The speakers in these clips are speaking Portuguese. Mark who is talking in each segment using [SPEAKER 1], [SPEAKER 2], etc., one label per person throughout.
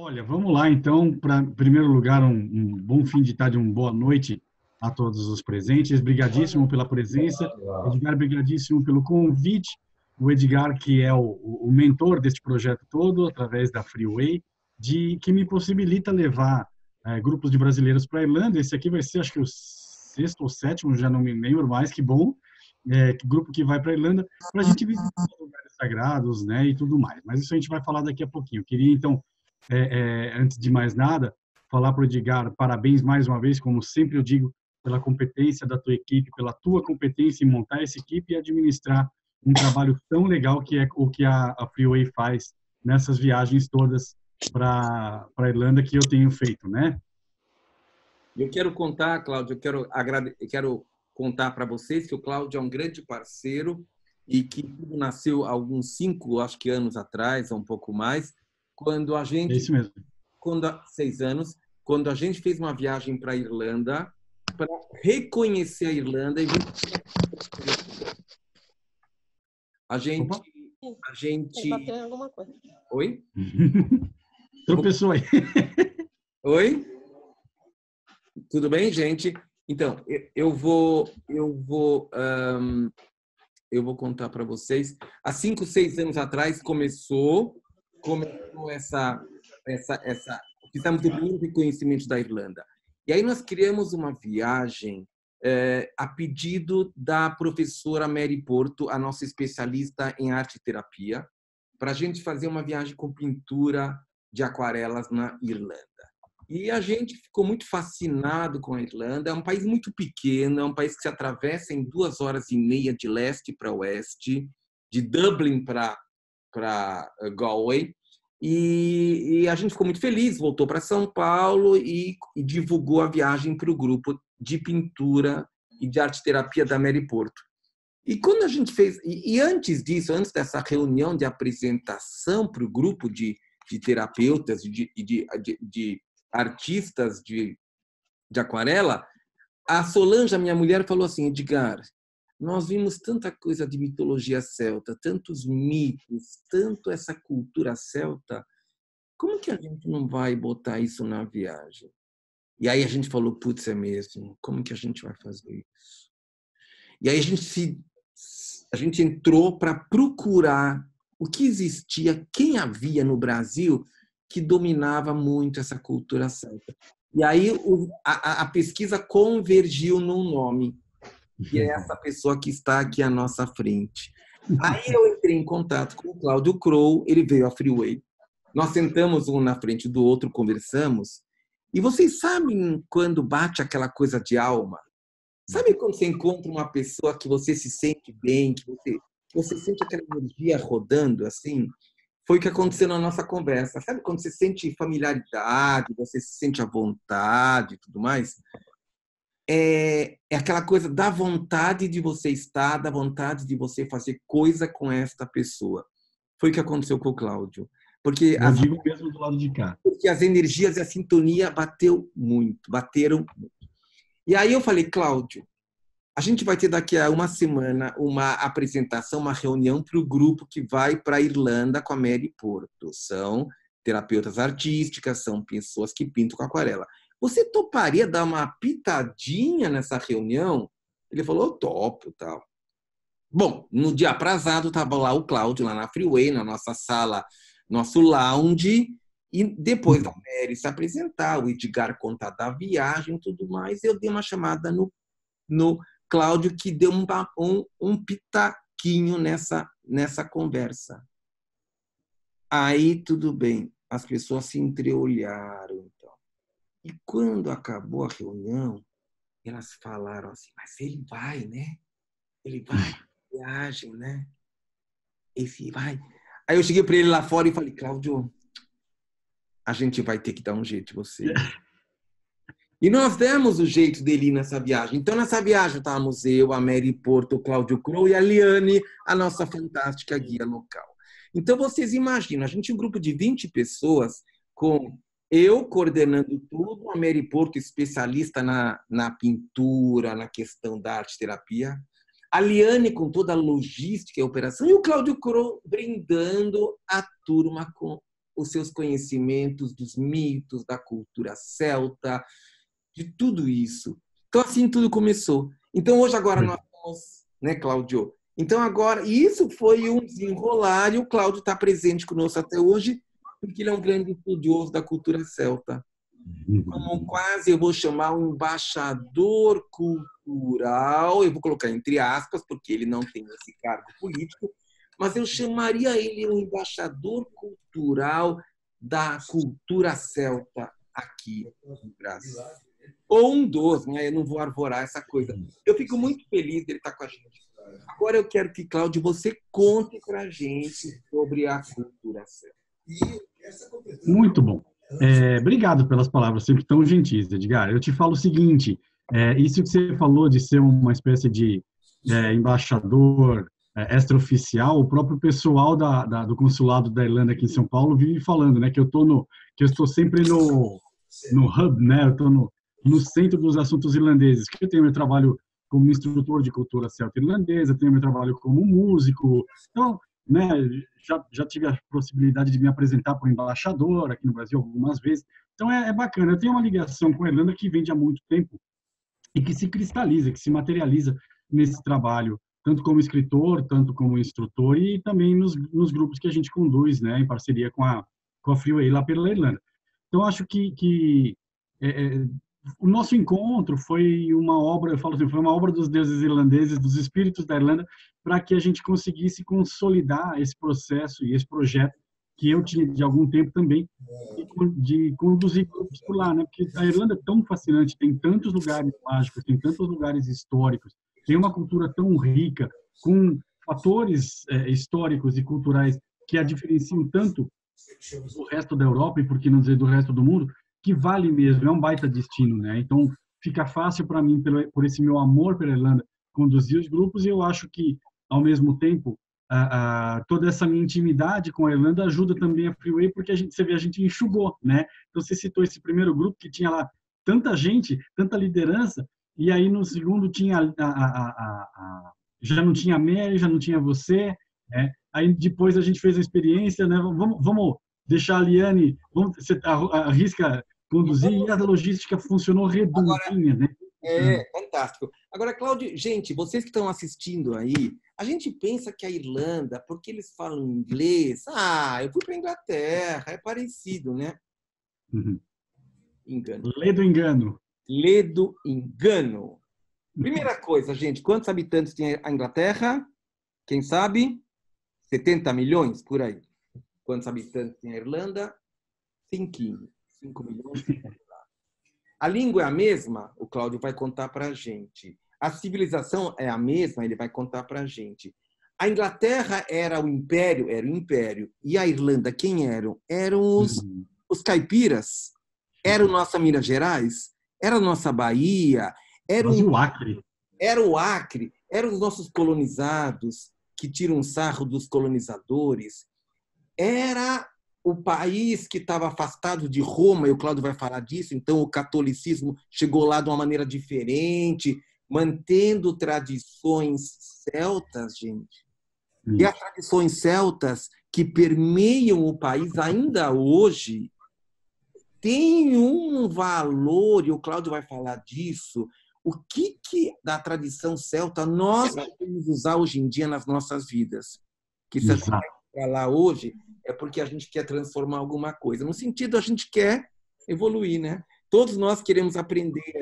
[SPEAKER 1] Olha, vamos lá então, para em primeiro lugar, um bom fim de tarde, uma boa noite a todos os presentes. Brigadíssimo pela presença. Edgar, brigadíssimo pelo convite. O Edgar, que é o mentor deste projeto todo, através da Freeway, que me possibilita levar grupos de brasileiros para a Irlanda. Esse aqui vai ser, acho que o sexto ou sétimo, já não me lembro mais, que bom. Grupo que vai para a Irlanda, para a gente visitar os lugares sagrados, né, e tudo mais. Mas isso a gente vai falar daqui a pouquinho. Eu queria, então, antes de mais nada, falar para o Edgar, parabéns mais uma vez, como sempre eu digo, pela competência da tua equipe, pela tua competência em montar essa equipe e administrar um trabalho tão legal que é o que a Freeway faz nessas viagens todas para a Irlanda que eu tenho feito, né?
[SPEAKER 2] Eu quero contar, Cláudio, eu quero contar para vocês que o Cláudio é um grande parceiro e que tudo nasceu há alguns 5, acho que anos atrás, ou um pouco mais, quando a
[SPEAKER 1] É
[SPEAKER 2] gente,
[SPEAKER 1] isso mesmo.
[SPEAKER 2] 6 anos, quando a gente fez uma viagem para a Irlanda para reconhecer a Irlanda e a gente,
[SPEAKER 1] Opa.
[SPEAKER 2] a gente,
[SPEAKER 3] Bateu em alguma coisa.
[SPEAKER 2] oi,
[SPEAKER 1] Tropeçou aí.
[SPEAKER 2] oi, tudo bem, gente? Então, eu vou contar para vocês. Há 5, 6 anos atrás começou fizemos o primeiro reconhecimento da Irlanda. E aí nós criamos uma viagem a pedido da professora Mary Porto, a nossa especialista em arte e terapia, para a gente fazer uma viagem com pintura de aquarelas na Irlanda. E a gente ficou muito fascinado com a Irlanda. É um país muito pequeno, é um país que se atravessa em 2 horas e meia de leste para oeste, de Dublin para Galway. E a gente ficou muito feliz, voltou para São Paulo e divulgou a viagem para o grupo de pintura e de arte-terapia da Mary Porto. E quando a gente fez, e antes disso, antes dessa reunião de apresentação para o grupo de terapeutas e de artistas de aquarela, a Solange, a minha mulher, falou assim: Edgar, nós vimos tanta coisa de mitologia celta, tantos mitos, tanto essa cultura celta, como que a gente não vai botar isso na viagem? E aí a gente falou, putz, é mesmo, como que a gente vai fazer isso? E aí a gente entrou para procurar o que existia, quem havia no Brasil que dominava muito essa cultura celta. E aí a pesquisa convergiu num nome, que é essa pessoa que está aqui à nossa frente. Aí eu entrei em contato com o Cláudio Crow, ele veio à Freeway. Nós sentamos um na frente do outro, conversamos. E vocês sabem quando bate aquela coisa de alma? Sabe quando você encontra uma pessoa que você se sente bem, que você sente aquela energia rodando assim? Foi o que aconteceu na nossa conversa. Sabe quando você sente familiaridade, você se sente à vontade e tudo mais? É aquela coisa da vontade de você estar, da vontade de você fazer coisa com esta pessoa. Foi o que aconteceu com o Cláudio. Porque
[SPEAKER 1] Eu digo mesmo do lado de cá.
[SPEAKER 2] as energias e a sintonia bateram muito. E aí eu falei, Cláudio, a gente vai ter daqui a uma semana uma apresentação, uma reunião para o grupo que vai para a Irlanda com a Mary Porto. São terapeutas artísticas, são pessoas que pintam com aquarela. Você toparia dar uma pitadinha nessa reunião? Ele falou, eu topo, tal. Bom, no dia aprazado, estava lá o Cláudio, lá na Freeway, na nossa sala, nosso lounge, e depois da Mary se apresentar, o Edgar contar da viagem e tudo mais, eu dei uma chamada no Cláudio, que deu um pitaquinho nessa conversa. Aí, tudo bem, as pessoas se entreolharam, então. E quando acabou a reunião, elas falaram assim, mas ele vai, né? Ele vai, viagem, né? Esse vai. Aí eu cheguei para ele lá fora e falei, Cláudio, a gente vai ter que dar um jeito em você. E nós demos o jeito dele ir nessa viagem. Então, nessa viagem, estávamos eu, a Mary Porto, o Cláudio Crow e a Liane, a nossa fantástica guia local. Então, vocês imaginam, a gente tinha um grupo de 20 pessoas, com eu coordenando tudo, a Mary Porto, especialista na pintura, na questão da arte-terapia, a Liane com toda a logística e operação, e o Cláudio Crow brindando a turma com os seus conhecimentos dos mitos, da cultura celta, de tudo isso. Então, assim tudo começou. Então, hoje, agora, nós estamos, né, Cláudio? Então, agora, isso foi um desenrolar, e o Cláudio está presente conosco até hoje, porque ele é um grande estudioso da cultura celta. Como quase eu vou chamar um embaixador cultural, eu vou colocar entre aspas, porque ele não tem esse cargo político, mas eu chamaria ele um embaixador cultural da cultura celta aqui no Brasil. Ou um dos, né? Eu não vou arvorar essa coisa. Eu fico muito feliz dele estar com a gente. Agora eu quero que, Cláudio, você conte para a gente sobre a cultura celta.
[SPEAKER 1] Muito bom. Obrigado pelas palavras sempre tão gentis, Edgar. Eu te falo o seguinte, isso que você falou de ser uma espécie de embaixador extraoficial, o próprio pessoal do consulado da Irlanda aqui em São Paulo vive falando, né, que eu estou sempre no hub, né, eu estou no centro dos assuntos irlandeses, que eu tenho meu trabalho como instrutor de cultura celta irlandesa, tenho meu trabalho como músico, então, né, já tive a possibilidade de me apresentar para o embaixador aqui no Brasil algumas vezes, então é bacana, eu tenho uma ligação com a Irlanda que vem de há muito tempo e que se cristaliza, que se materializa nesse trabalho, tanto como escritor, tanto como instrutor e também nos grupos que a gente conduz, né, em parceria com a Freeway lá pela Irlanda. Então, acho que o nosso encontro foi uma obra, eu falo assim, foi uma obra dos deuses irlandeses, dos espíritos da Irlanda, para que a gente conseguisse consolidar esse processo e esse projeto que eu tinha de algum tempo também, de conduzir grupos por lá, né? Porque a Irlanda é tão fascinante, tem tantos lugares mágicos, tem tantos lugares históricos, tem uma cultura tão rica, com fatores históricos e culturais que a diferenciam tanto do resto da Europa e, por que não dizer, do resto do mundo, que vale mesmo, é um baita destino, né? Então, fica fácil para mim, por esse meu amor pela Irlanda, conduzir os grupos, e eu acho que, ao mesmo tempo, toda essa minha intimidade com a Irlanda ajuda também a Freeway, porque você vê, a gente enxugou, né? Então, você citou esse primeiro grupo que tinha lá tanta gente, tanta liderança, e aí no segundo tinha já não tinha a Mary, já não tinha você, né? Aí depois a gente fez a experiência, né? Vamos deixar a Liane, você arrisca conduzir, e a logística funcionou redondinha, né?
[SPEAKER 2] Fantástico. Agora, Cláudio, gente, vocês que estão assistindo aí, a gente pensa que a Irlanda, porque eles falam inglês, eu fui para a Inglaterra, é parecido, né?
[SPEAKER 1] Uhum.
[SPEAKER 2] Engano.
[SPEAKER 1] Lê do engano.
[SPEAKER 2] Lê do engano. Primeira coisa, gente, quantos habitantes tem a Inglaterra? Quem sabe? 70 milhões, por aí. Quantos habitantes tem a Irlanda? 5 milhões. A língua é a mesma? O Cláudio vai contar para a gente. A civilização é a mesma? Ele vai contar para a gente. A Inglaterra era o império? Era o império. E a Irlanda, quem eram? Eram os caipiras. Era o nossa Minas Gerais? Era a nossa Bahia? Era
[SPEAKER 1] o Acre.
[SPEAKER 2] Era o Acre. Eram os nossos colonizados que tiram sarro dos colonizadores. Era o país que estava afastado de Roma, e o Cláudio vai falar disso, então o catolicismo chegou lá de uma maneira diferente, mantendo tradições celtas, gente. E as tradições celtas que permeiam o país ainda hoje têm um valor, e o Cláudio vai falar disso, o que da tradição celta nós podemos usar hoje em dia nas nossas vidas. Que se a gente vai falar hoje, é porque a gente quer transformar alguma coisa. No sentido, a gente quer evoluir, né? Todos nós queremos aprender,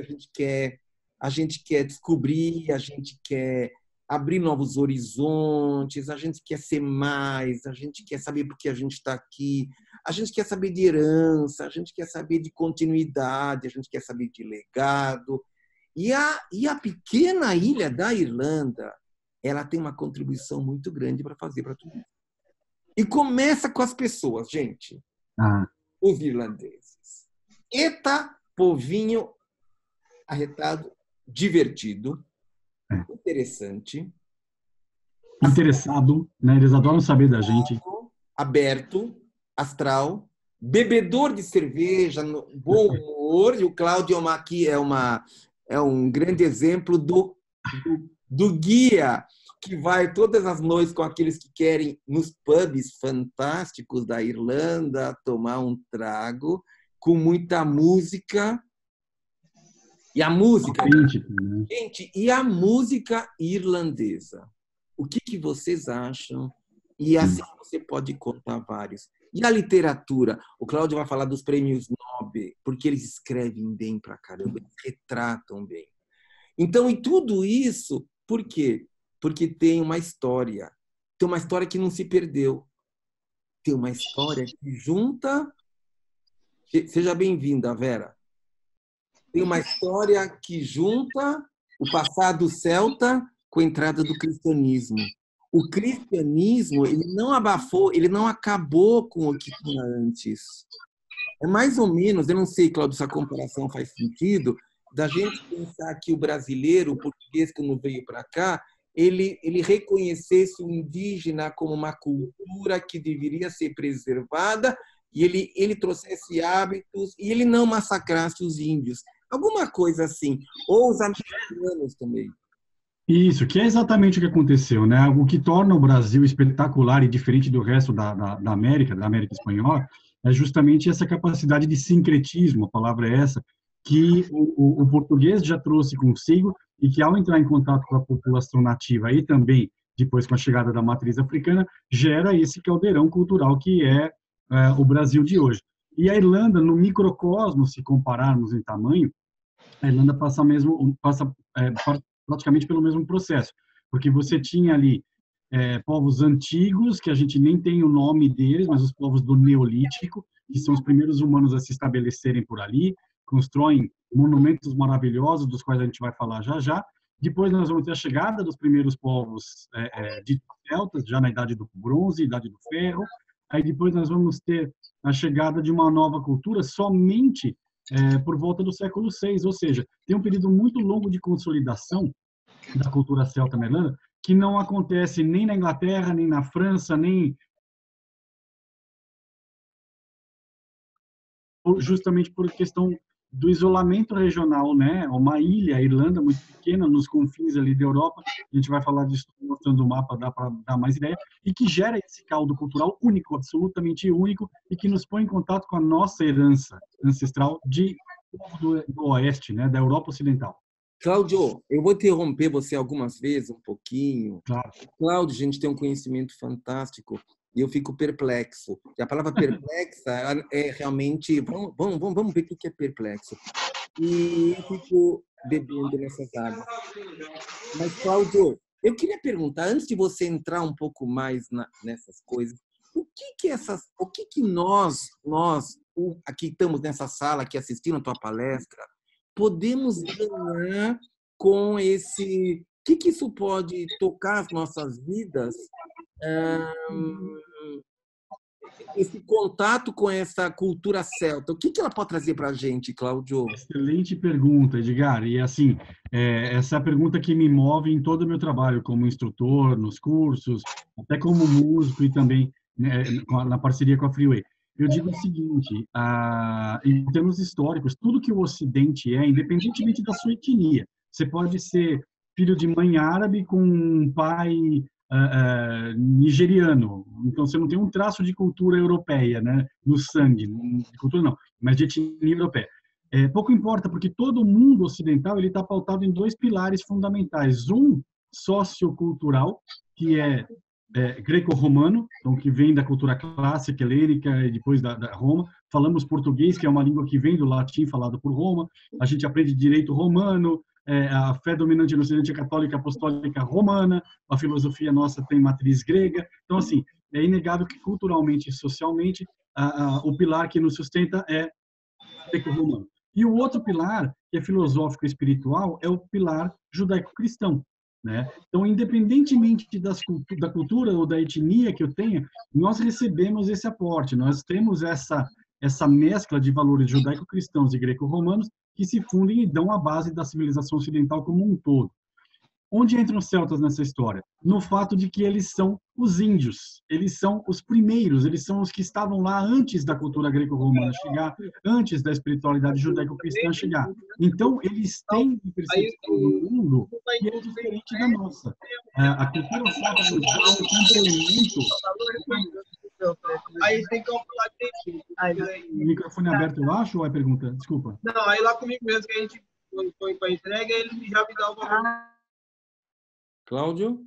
[SPEAKER 2] a gente quer descobrir, a gente quer abrir novos horizontes, a gente quer ser mais, a gente quer saber por que a gente está aqui, a gente quer saber de herança, a gente quer saber de continuidade, a gente quer saber de legado. E a pequena ilha da Irlanda, ela tem uma contribuição muito grande para fazer para tudo isso. E começa com as pessoas, gente. Os irlandeses. Eita, povinho arretado, divertido, interessante.
[SPEAKER 1] Interessado, né? Eles adoram saber da gente.
[SPEAKER 2] Aberto, astral, bebedor de cerveja, bom humor. E o Cláudio aqui é um grande exemplo do do guia que vai todas as noites com aqueles que querem nos pubs fantásticos da Irlanda tomar um trago com muita música. E a música, gente, e a música irlandesa? O que vocês acham? E assim você pode contar vários. E a literatura? O Cláudio vai falar dos prêmios Nobel, porque eles escrevem bem pra caramba, eles retratam bem. Então, e tudo isso, por quê? Porque tem uma história que não se perdeu. Tem uma história que junta... Seja bem-vinda, Vera. Tem uma história que junta o passado celta com a entrada do cristianismo. O cristianismo, ele não abafou, ele não acabou com o que tinha antes. É mais ou menos, eu não sei, Cláudio, se a comparação faz sentido, da gente pensar que o brasileiro, o português, quando veio para cá, ele reconhecesse o indígena como uma cultura que deveria ser preservada e ele trouxesse hábitos e ele não massacrasse os índios. Alguma coisa assim. Ou os americanos também.
[SPEAKER 1] Isso, que é exatamente o que aconteceu, né? O que torna o Brasil espetacular e diferente do resto da América Espanhola, é justamente essa capacidade de sincretismo, a palavra é essa, que o português já trouxe consigo e que, ao entrar em contato com a população nativa e também depois com a chegada da matriz africana, gera esse caldeirão cultural que é o Brasil de hoje. E a Irlanda, no microcosmo, se compararmos em tamanho, a Irlanda passa praticamente pelo mesmo processo, porque você tinha ali povos antigos, que a gente nem tem o nome deles, mas os povos do Neolítico, que são os primeiros humanos a se estabelecerem por ali, constroem monumentos maravilhosos, dos quais a gente vai falar já já. Depois nós vamos ter a chegada dos primeiros povos de celtas, já na Idade do Bronze, Idade do Ferro. Aí depois nós vamos ter a chegada de uma nova cultura somente por volta do século VI, ou seja, tem um período muito longo de consolidação da cultura celta na Irlanda, que não acontece nem na Inglaterra, nem na França, nem justamente por questão do isolamento regional, né? Uma ilha, a Irlanda, muito pequena, nos confins ali da Europa, a gente vai falar disso mostrando o mapa, dá para dar mais ideia, e que gera esse caldo cultural único, absolutamente único, e que nos põe em contato com a nossa herança ancestral do Oeste, né? Da Europa Ocidental.
[SPEAKER 2] Cláudio, eu vou interromper você algumas vezes, um pouquinho.
[SPEAKER 1] Claro.
[SPEAKER 2] Cláudio, a gente tem um conhecimento fantástico e eu fico perplexo. E a palavra perplexa é realmente... Vamos ver o que é perplexo. E eu fico bebendo nessas águas. Mas, Cláudio, eu queria perguntar, antes de você entrar um pouco mais nessas coisas, o que nós aqui estamos nessa sala, aqui assistindo a tua palestra, podemos ganhar com esse... O que isso pode tocar as nossas vidas? Esse contato com essa cultura celta, o que ela pode trazer para a gente, Cláudio?
[SPEAKER 1] Excelente pergunta, Edgar. E assim, essa é a pergunta que me move em todo o meu trabalho como instrutor, nos cursos, até como músico e também na parceria com a Freeway. Eu digo o seguinte, em termos históricos, tudo que o Ocidente é, independentemente da sua etnia, você pode ser filho de mãe árabe com um pai nigeriano, então você não tem um traço de cultura europeia, né, no sangue, de cultura não, mas de etnia europeia. Pouco importa, porque todo mundo ocidental ele está pautado em dois pilares fundamentais. Um, sociocultural, que é greco-romano, então que vem da cultura clássica helênica e depois da Roma. Falamos português, que é uma língua que vem do latim falado por Roma. A gente aprende direito romano, a fé dominante no Ocidente é católica apostólica romana, a filosofia nossa tem matriz grega. Então, assim, é inegável que culturalmente e socialmente o pilar que nos sustenta é greco-romano. E o outro pilar, que é filosófico e espiritual, é o pilar judaico-cristão. Né? Então, independentemente da cultura ou da etnia que eu tenha, nós recebemos esse aporte, nós temos essa mescla de valores judaico-cristãos e greco-romanos que se fundem e dão a base da civilização ocidental como um todo. Onde entram os celtas nessa história? No fato de que eles são os índios, eles são os primeiros, eles são os que estavam lá antes da cultura greco-romana chegar, antes da espiritualidade judaico-cristã chegar. Então, eles têm uma percepção do mundo que é diferente da nossa. A cultura celta nos dá um complemento.
[SPEAKER 3] Aí tem que calcular direitinho.
[SPEAKER 1] O microfone aberto, eu acho, ou é pergunta? Desculpa.
[SPEAKER 3] Não, aí lá comigo mesmo, que a gente foi para a entrega, ele já me dá o valor.
[SPEAKER 2] Cláudio?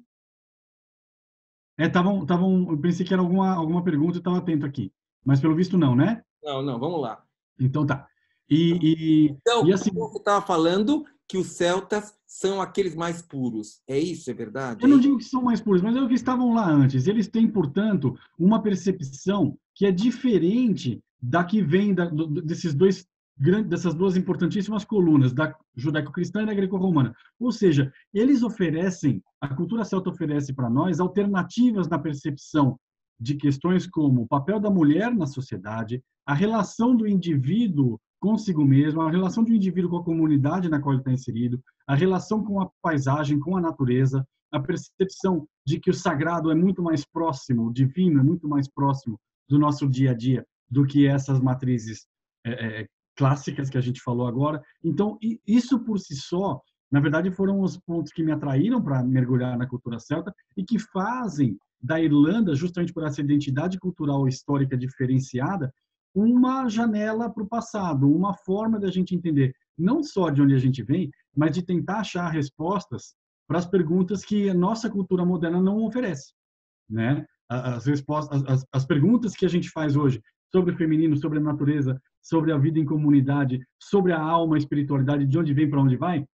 [SPEAKER 1] Eu pensei que era alguma pergunta, eu estava atento aqui. Mas, pelo visto, não, né?
[SPEAKER 2] Não, vamos lá.
[SPEAKER 1] Então, tá.
[SPEAKER 2] Então,
[SPEAKER 1] e assim,
[SPEAKER 2] você estava falando que os celtas são aqueles mais puros. É isso, é verdade?
[SPEAKER 1] eu não digo que são mais puros, mas é o que estavam lá antes. Eles têm, portanto, uma percepção que é diferente da que vem dessas duas importantíssimas colunas, da judaico-cristã e da greco-romana. Ou seja, a cultura celta oferece para nós alternativas na percepção de questões como o papel da mulher na sociedade, a relação do indivíduo consigo mesmo, a relação do indivíduo com a comunidade na qual ele está inserido, a relação com a paisagem, com a natureza, a percepção de que o sagrado é muito mais próximo, o divino é muito mais próximo do nosso dia a dia do que essas matrizes clássicas que a gente falou agora. Então, isso por si só, na verdade, foram os pontos que me atraíram para mergulhar na cultura celta e que fazem da Irlanda, justamente por essa identidade cultural e histórica diferenciada, uma janela para o passado, uma forma da gente entender não só de onde a gente vem, mas de tentar achar respostas para as perguntas que a nossa cultura moderna não oferece, né? As perguntas que a gente faz hoje sobre o feminino, sobre a natureza, sobre a vida em comunidade, sobre a alma, a espiritualidade, de onde vem para onde vai,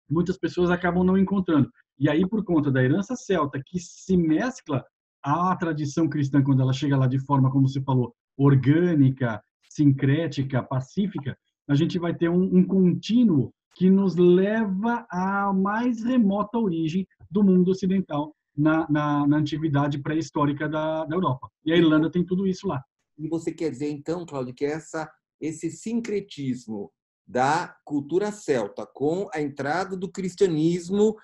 [SPEAKER 1] muitas pessoas acabam não encontrando. E aí, por conta da herança celta, que se mescla à tradição cristã, quando ela chega lá de forma, como você falou, orgânica, sincrética, pacífica, a gente vai ter um contínuo que nos leva à mais remota origem do mundo ocidental na antiguidade pré-histórica da Europa. E a Irlanda tem tudo isso lá.
[SPEAKER 2] E você quer dizer, então, Cláudio, que esse sincretismo da cultura celta com a entrada do cristianismo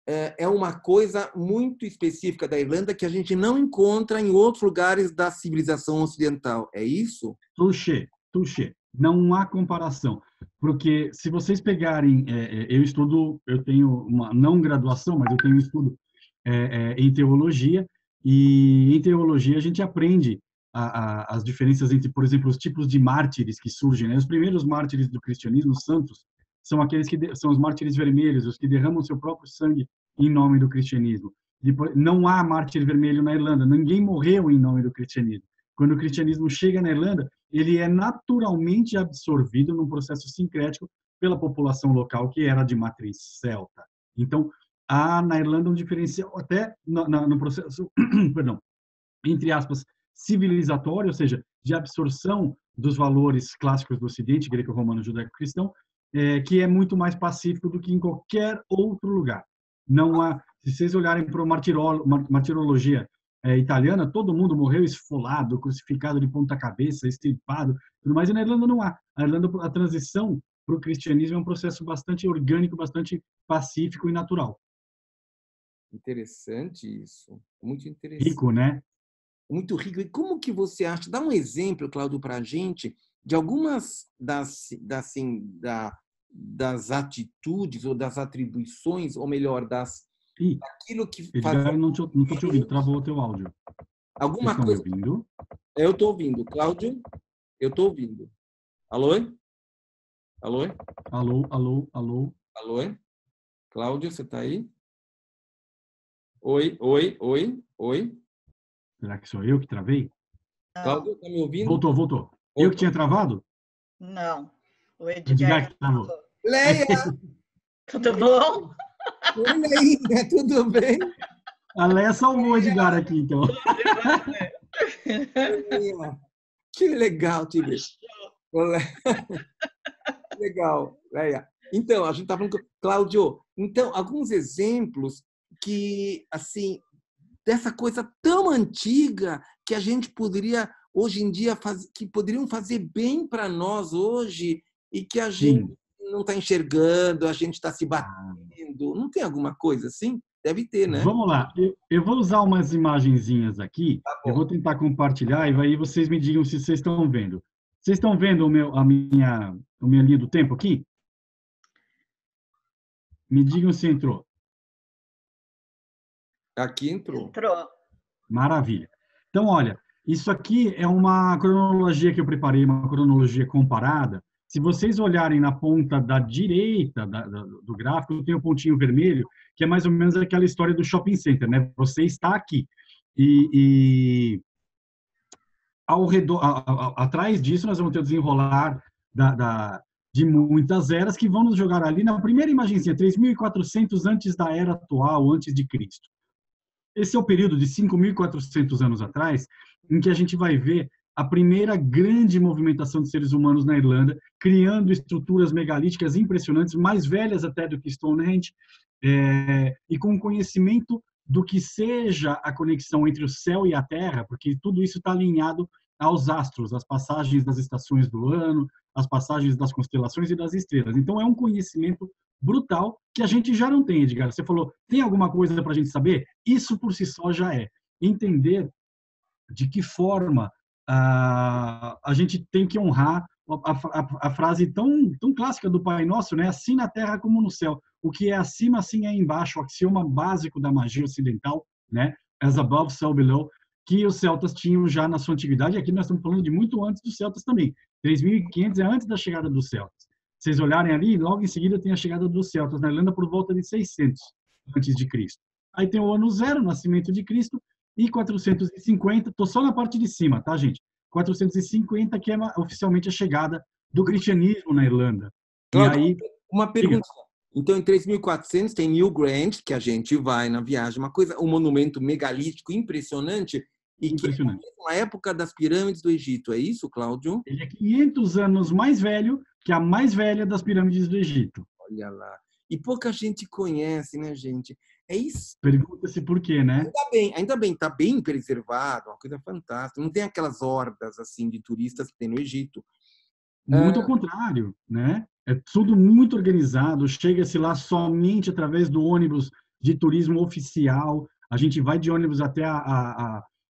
[SPEAKER 2] é uma coisa muito específica da Irlanda que a gente não encontra em outros lugares da civilização ocidental. É isso?
[SPEAKER 1] Touché. Não há comparação. Porque se vocês pegarem... eu tenho uma não graduação, mas eu tenho um estudo em teologia, e em teologia a gente aprende as diferenças entre, por exemplo, os tipos de mártires que surgem, né? Os primeiros mártires do cristianismo, os santos, são aqueles que são os mártires vermelhos, os que derramam seu próprio sangue em nome do cristianismo. Depois, não há mártir vermelho na Irlanda, ninguém morreu em nome do cristianismo. Quando o cristianismo chega na Irlanda, ele é naturalmente absorvido num processo sincrético pela população local, que era de matriz celta. Então, há na Irlanda um diferencial até no processo, perdão, entre aspas, civilizatório, ou seja, de absorção dos valores clássicos do Ocidente, greco-romano, judaico-cristão, que é muito mais pacífico do que em qualquer outro lugar. Não há, se vocês olharem para a martirologia italiana, todo mundo morreu esfolado, crucificado de ponta cabeça, estripado, tudo mais, e na Irlanda não há. Na Irlanda, a transição para o cristianismo é um processo bastante orgânico, bastante pacífico e natural.
[SPEAKER 2] Interessante isso. Muito interessante.
[SPEAKER 1] Rico, né?
[SPEAKER 2] Muito rico. E como que você acha? Dá um exemplo, Cláudio, para a gente de algumas das atitudes ou das atribuições, ou melhor, daquilo que faz.
[SPEAKER 1] Edgar, não estou te ouvindo, travou o teu áudio.
[SPEAKER 2] Alguma
[SPEAKER 1] Vocês
[SPEAKER 2] coisa.
[SPEAKER 1] Estão me ouvindo?
[SPEAKER 2] Eu estou ouvindo. Cláudio, eu estou ouvindo. Alô? Alô? Alô? Cláudio, você está aí? Oi.
[SPEAKER 1] Será que sou eu que travei?
[SPEAKER 4] Não.
[SPEAKER 2] Cláudio, está me ouvindo?
[SPEAKER 1] Voltou. Eu que tinha travado?
[SPEAKER 4] Não. O
[SPEAKER 1] Edgar que travou.
[SPEAKER 2] Leia!
[SPEAKER 4] Tudo bom?
[SPEAKER 2] Oi, Leia, tudo bem?
[SPEAKER 1] A Leia salvou o Edgar aqui, então.
[SPEAKER 2] Leia. Que legal, Tigre. Legal, Leia. Então, a gente está falando com Cláudio. Então, alguns exemplos que, assim, dessa coisa tão antiga que a gente poderia, hoje em dia, que poderiam fazer bem para nós hoje e que a gente não está enxergando, a gente está se batendo. Não tem alguma coisa assim? Deve ter, né?
[SPEAKER 1] Vamos lá. Eu vou usar umas imagenzinhas aqui. Eu vou tentar compartilhar e aí vocês me digam se vocês estão vendo. Vocês estão vendo a minha linha do tempo aqui? Me digam se entrou.
[SPEAKER 2] Aqui entrou.
[SPEAKER 4] Entrou.
[SPEAKER 1] Maravilha. Então, olha, isso aqui é uma cronologia que eu preparei, uma cronologia comparada. Se vocês olharem na ponta da direita do gráfico, tem o pontinho vermelho, que é mais ou menos aquela história do shopping center, né? Você está aqui. E ao redor, atrás disso, nós vamos ter o desenrolar de muitas eras que vão nos jogar ali na primeira imagenzinha, 3.400 antes da era atual, antes de Cristo. Esse é o período de 5.400 anos atrás, em que a gente vai ver a primeira grande movimentação de seres humanos na Irlanda, criando estruturas megalíticas impressionantes, mais velhas até do que Stonehenge, e com conhecimento do que seja a conexão entre o céu e a terra, porque tudo isso está alinhado aos astros, as passagens das estações do ano, as passagens das constelações e das estrelas. Então, é um conhecimento brutal que a gente já não tem, Edgar. Você falou, tem alguma coisa para a gente saber? Isso por si só já é. Entender de que forma a gente tem que honrar a frase tão clássica do Pai Nosso, né? Assim na terra como no céu. O que é acima, assim é embaixo. O axioma básico da magia ocidental, né? As above, so below, que os celtas tinham já na sua antiguidade. Aqui nós estamos falando de muito antes dos celtas também. 3.500 é antes da chegada dos celtas. Se vocês olharem ali, logo em seguida tem a chegada dos celtas na Irlanda por volta de 600 antes de Cristo. Aí tem o ano zero, nascimento de Cristo, e 450, estou só na parte de cima, tá, gente? 450, que é oficialmente a chegada do cristianismo na Irlanda.
[SPEAKER 2] Cláudio,
[SPEAKER 1] e aí,
[SPEAKER 2] uma pergunta. Então, em 3.400 tem New Grant, que a gente vai na viagem, um monumento megalítico impressionante, e
[SPEAKER 1] impressionante.
[SPEAKER 2] Que é na época das pirâmides do Egito. É isso, Cláudio?
[SPEAKER 1] Ele é 500 anos mais velho que a mais velha das pirâmides do Egito.
[SPEAKER 2] Olha lá. E pouca gente conhece, né, gente? É isso.
[SPEAKER 1] Pergunta-se por quê, né?
[SPEAKER 2] Ainda bem, está bem preservado, uma coisa fantástica. Não tem aquelas hordas assim de turistas que tem no Egito.
[SPEAKER 1] Muito ao contrário, né? É tudo muito organizado, chega-se lá somente através do ônibus de turismo oficial. A gente vai de ônibus até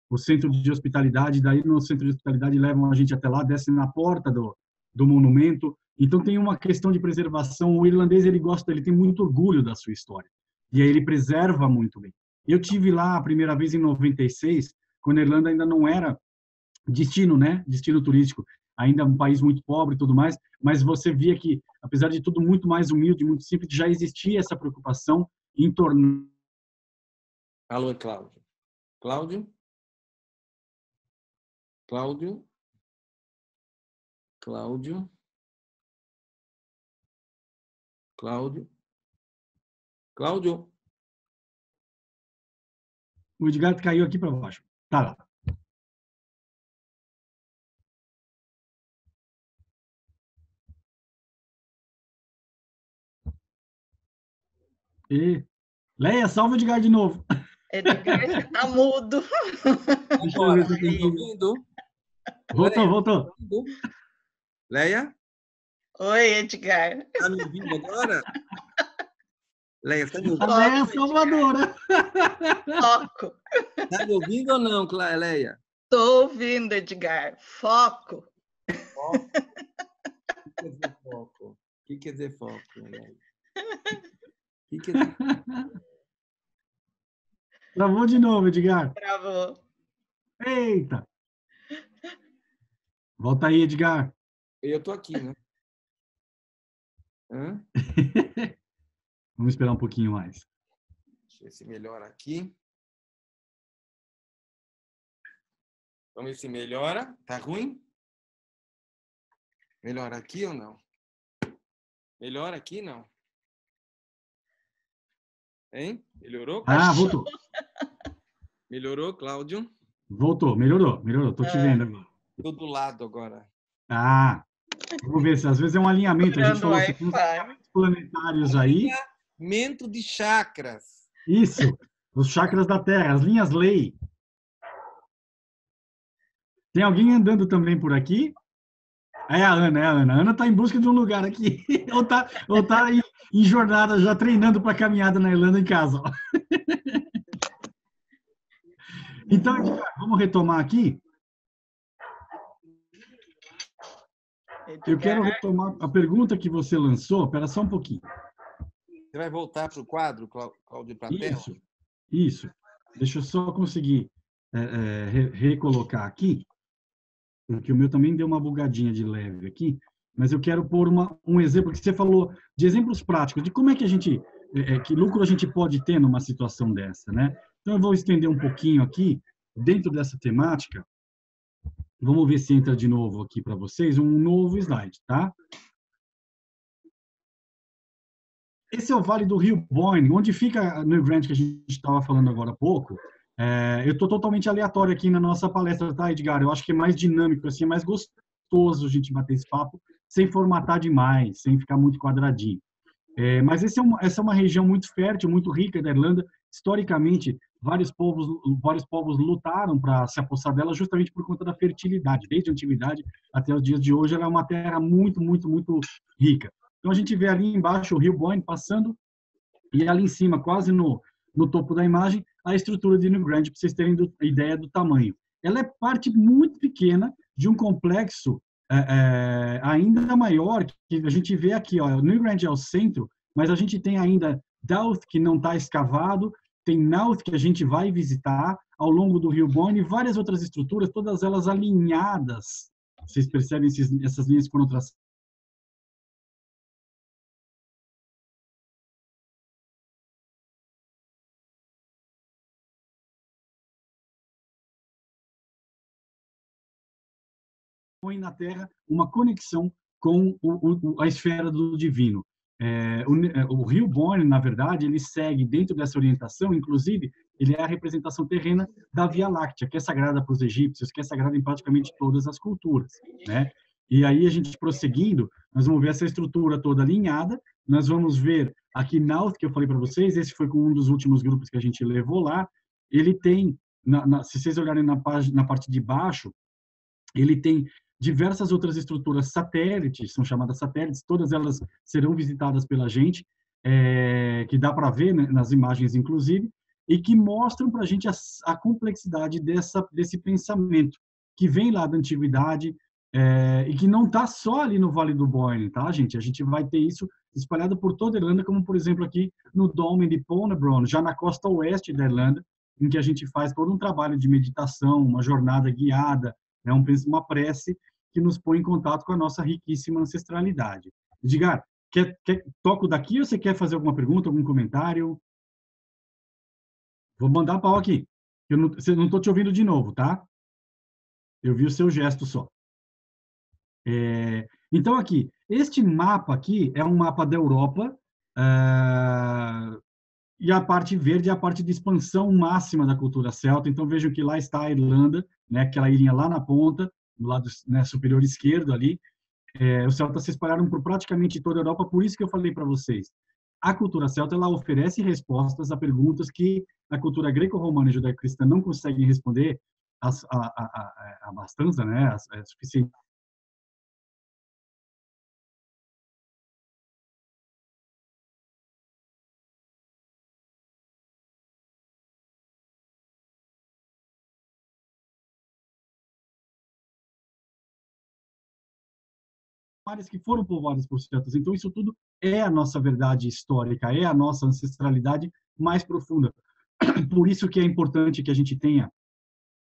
[SPEAKER 1] o centro de hospitalidade, daí no centro de hospitalidade levam a gente até lá, desce na porta do monumento. Então tem uma questão de preservação. O irlandês, ele tem muito orgulho da sua história. E aí ele preserva muito bem. Eu tive lá a primeira vez em 96, quando a Irlanda ainda não era destino, né? Destino turístico. Ainda um país muito pobre e tudo mais, mas você via que, apesar de tudo muito mais humilde, muito simples, já existia essa preocupação em tornar...
[SPEAKER 2] Alô, é Cláudio. Cláudio? Cláudio? Cláudio? Cláudio? Cláudio?
[SPEAKER 1] O Edgar caiu aqui para baixo. Tá lá. Leia, salva o Edgar de novo.
[SPEAKER 4] Edgar, você está mudo.
[SPEAKER 1] Deixa eu ver se eu consigo.
[SPEAKER 2] Ouvindo?
[SPEAKER 1] Voltou.
[SPEAKER 2] Leia?
[SPEAKER 4] Oi, Edgar.
[SPEAKER 2] Está me ouvindo agora? Leia, está me ouvindo?
[SPEAKER 1] A Leia é salvadora.
[SPEAKER 4] Foco.
[SPEAKER 2] Está me ouvindo ou não, Leia?
[SPEAKER 4] Estou ouvindo, Edgar. Foco.
[SPEAKER 2] Foco? O que quer dizer foco? O que quer dizer foco, Leia? O que quer dizer...
[SPEAKER 1] Travou de novo, Edgar.
[SPEAKER 4] Travou.
[SPEAKER 1] Eita. Volta aí, Edgar.
[SPEAKER 2] Eu estou aqui, né?
[SPEAKER 1] Vamos esperar um pouquinho mais.
[SPEAKER 2] Deixa eu ver se melhora aqui. Vamos ver se melhora. Tá ruim? Melhora aqui ou não? Melhora aqui, não? Hein? Melhorou?
[SPEAKER 1] Voltou.
[SPEAKER 2] Melhorou, Cláudio?
[SPEAKER 1] Voltou, melhorou. Tô te vendo agora.
[SPEAKER 2] Estou do lado agora.
[SPEAKER 1] Vamos ver se às vezes é um alinhamento. A gente falou que tem uns planetários aí.
[SPEAKER 2] Alinhamento de chakras.
[SPEAKER 1] Isso, os chakras da Terra, as linhas lei. Tem alguém andando também por aqui? É a Ana, é a Ana. A Ana está em busca de um lugar aqui. Ou tá em jornada, já treinando para a caminhada na Irlanda em casa. Ó. Então, Edgar, vamos retomar aqui. Eu quero retomar a pergunta que você lançou. Espera só um pouquinho.
[SPEAKER 2] Você vai voltar para o quadro, Cláudio, para a tela?
[SPEAKER 1] Isso. Deixa eu só conseguir recolocar aqui, porque o meu também deu uma bugadinha de leve aqui, mas eu quero pôr um exemplo, que você falou de exemplos práticos, de como é que a gente, que lucro a gente pode ter numa situação dessa, né? Então, eu vou estender um pouquinho aqui, dentro dessa temática. Vamos ver se entra de novo aqui para vocês, um novo slide, tá? Esse é o Vale do Rio Boyne, onde fica New Grant, que a gente estava falando agora há pouco. Eu estou totalmente aleatório aqui na nossa palestra, tá, Edgar? Eu acho que é mais dinâmico, assim, é mais gostoso a gente bater esse papo, sem formatar demais, sem ficar muito quadradinho. Mas essa é uma região muito fértil, muito rica da Irlanda. Historicamente, vários povos lutaram para se apossar dela justamente por conta da fertilidade. Desde a antiguidade até os dias de hoje, ela é uma terra muito, muito, muito rica. Então, a gente vê ali embaixo o Rio Boyne passando e ali em cima, quase no topo da imagem, a estrutura de New Grant, para vocês terem ideia do tamanho. Ela é parte muito pequena de um complexo ainda maior, que a gente vê aqui. Ó, New Grant é o centro, mas a gente tem ainda Douth, que não está escavado, tem Knowth, que a gente vai visitar ao longo do Rio Boyne, e várias outras estruturas, todas elas alinhadas. Vocês percebem essas linhas que foram traçadas? Põe na Terra uma conexão com a esfera do divino. O Rio Boyne, na verdade, ele segue dentro dessa orientação, inclusive, ele é a representação terrena da Via Láctea, que é sagrada para os egípcios, que é sagrada em praticamente todas as culturas, né? E aí, a gente prosseguindo, nós vamos ver essa estrutura toda alinhada, nós vamos ver aqui Knowth, que eu falei para vocês, esse foi com um dos últimos grupos que a gente levou lá, ele tem, se vocês olharem na parte de baixo, ele tem diversas outras estruturas satélites, são chamadas satélites, todas elas serão visitadas pela gente, que dá para ver, né, nas imagens, inclusive, e que mostram para a gente a complexidade desse pensamento, que vem lá da antiguidade, e que não está só ali no Vale do Boyne, tá, gente? A gente vai ter isso espalhado por toda a Irlanda, como, por exemplo, aqui no Dolmen de Ponebrown, já na costa oeste da Irlanda, em que a gente faz todo um trabalho de meditação, uma jornada guiada, uma prece que nos põe em contato com a nossa riquíssima ancestralidade. Edgar, toco daqui ou você quer fazer alguma pergunta, algum comentário? Vou mandar pau aqui. Eu não estou te ouvindo de novo, tá? Eu vi o seu gesto só. Então, aqui, este mapa aqui é um mapa da Europa, e a parte verde é a parte de expansão máxima da cultura celta. Então, vejam que lá está a Irlanda, né, aquela ilhinha lá na ponta, do lado, né, superior esquerdo ali. Os celtas se espalharam por praticamente toda a Europa, por isso que eu falei para vocês. A cultura celta, ela oferece respostas a perguntas que a cultura greco-romana e judaico-cristã não conseguem responder a bastança, né, é suficiente. Áreas que foram povoadas por celtas. Então, isso tudo é a nossa verdade histórica, é a nossa ancestralidade mais profunda. Por isso que é importante que a gente tenha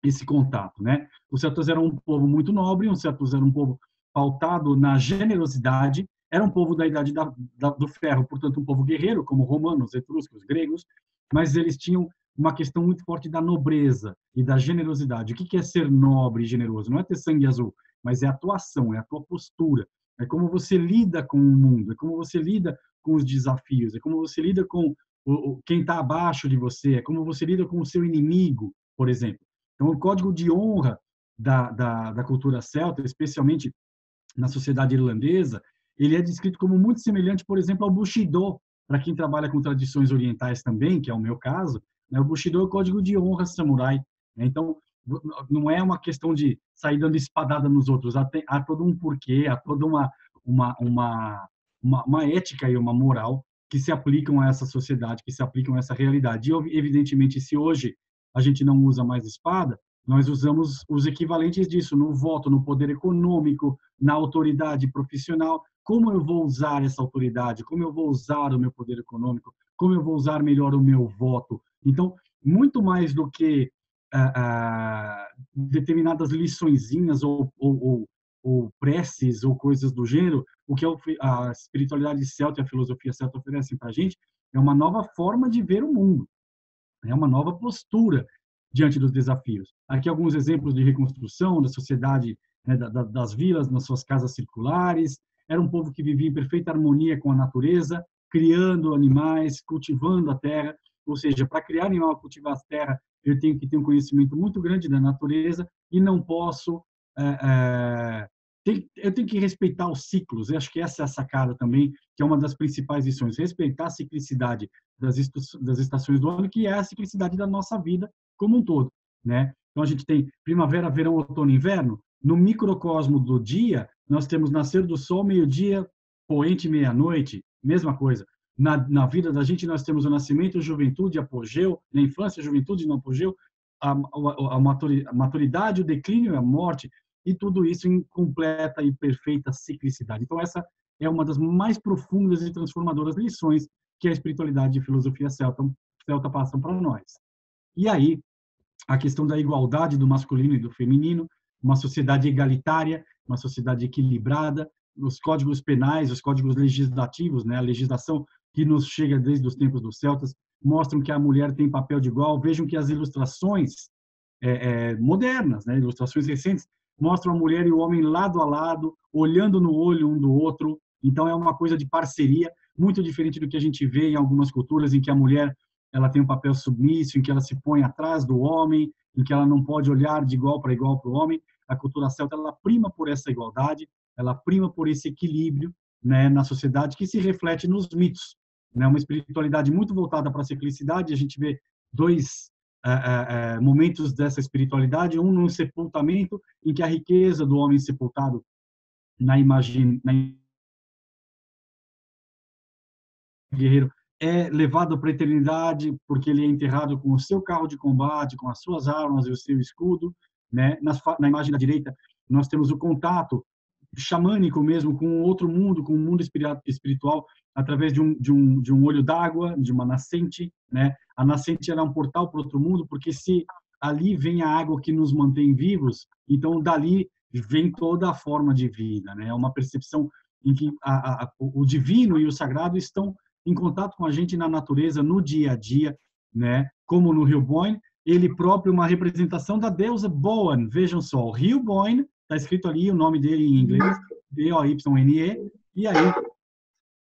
[SPEAKER 1] esse contato, né? Os celtas eram um povo muito nobre, os celtas eram um povo pautado na generosidade, era um povo da idade do ferro, portanto, um povo guerreiro, como romanos, etruscos, gregos, mas eles tinham uma questão muito forte da nobreza e da generosidade. O que é ser nobre e generoso? Não é ter sangue azul, mas é a tua ação, é a tua postura, é como você lida com o mundo, é como você lida com os desafios, é como você lida com quem está abaixo de você, é como você lida com o seu inimigo, por exemplo. Então, o código de honra da cultura celta, especialmente na sociedade irlandesa, ele é descrito como muito semelhante, por exemplo, ao Bushido, para quem trabalha com tradições orientais também, que é o meu caso, né? O Bushido é o código de honra samurai, né? Então, não é uma questão de sair dando espadada nos outros, há todo um porquê, há toda uma ética e uma moral que se aplicam a essa sociedade, que se aplicam a essa realidade. E, evidentemente, se hoje a gente não usa mais espada, nós usamos os equivalentes disso no voto, no poder econômico, na autoridade profissional. Como eu vou usar essa autoridade? Como eu vou usar o meu poder econômico? Como eu vou usar melhor o meu voto? Então, muito mais do que determinadas liçõezinhas ou preces ou coisas do gênero, o que a espiritualidade celta e a filosofia celta oferecem para a gente é uma nova forma de ver o mundo, é uma nova postura diante dos desafios. Aqui alguns exemplos de reconstrução da sociedade, né, das vilas nas suas casas circulares. Era um povo que vivia em perfeita harmonia com a natureza, criando animais, cultivando a terra. Ou seja, para criar animal, cultivar a terra, eu tenho que ter um conhecimento muito grande da natureza e não posso eu tenho que respeitar os ciclos. Eu acho que essa é a sacada também, que é uma das principais lições, respeitar a ciclicidade das estações do ano, que é a ciclicidade da nossa vida como um todo, né? Então a gente tem primavera, verão, outono, inverno. No microcosmo do dia, nós temos nascer do sol, meio-dia, poente, meia-noite, mesma coisa. Na vida da gente, nós temos o nascimento, a juventude, apogeu, na infância, a juventude, no apogeu, a maturidade, o declínio e a morte, e tudo isso em completa e perfeita ciclicidade. Então, essa é uma das mais profundas e transformadoras lições que a espiritualidade e a filosofia celta passam para nós. E aí, a questão da igualdade do masculino e do feminino, uma sociedade egalitária, uma sociedade equilibrada, os códigos penais, os códigos legislativos, né, a legislação que nos chega desde os tempos dos celtas, mostram que a mulher tem papel de igual. Vejam que as ilustrações modernas, né, ilustrações recentes, mostram a mulher e o homem lado a lado, olhando no olho um do outro. Então, é uma coisa de parceria, muito diferente do que a gente vê em algumas culturas, em que a mulher ela tem um papel submisso, em que ela se põe atrás do homem, em que ela não pode olhar de igual para igual para o homem. A cultura celta ela prima por essa igualdade, ela prima por esse equilíbrio, né, na sociedade, que se reflete nos mitos, né? Uma espiritualidade muito voltada para a simplicidade. A gente vê dois momentos dessa espiritualidade, um no sepultamento, em que a riqueza do homem sepultado na imagem guerreiro é levado para a eternidade, porque ele é enterrado com o seu carro de combate, com as suas armas e o seu escudo, né? Na imagem da direita, nós temos o contato xamânico mesmo com outro mundo, com o mundo espiritual, através de um olho d'água, de uma nascente, né? A nascente era um portal para outro mundo, porque se ali vem a água que nos mantém vivos, então dali vem toda a forma de vida, né? É uma percepção em que o divino e o sagrado estão em contato com a gente na natureza, no dia a dia, né? Como no rio Boyne, ele próprio uma representação da deusa Boan. Vejam só, o rio Boyne, está escrito ali o nome dele em inglês, B-O-Y-N-E, e aí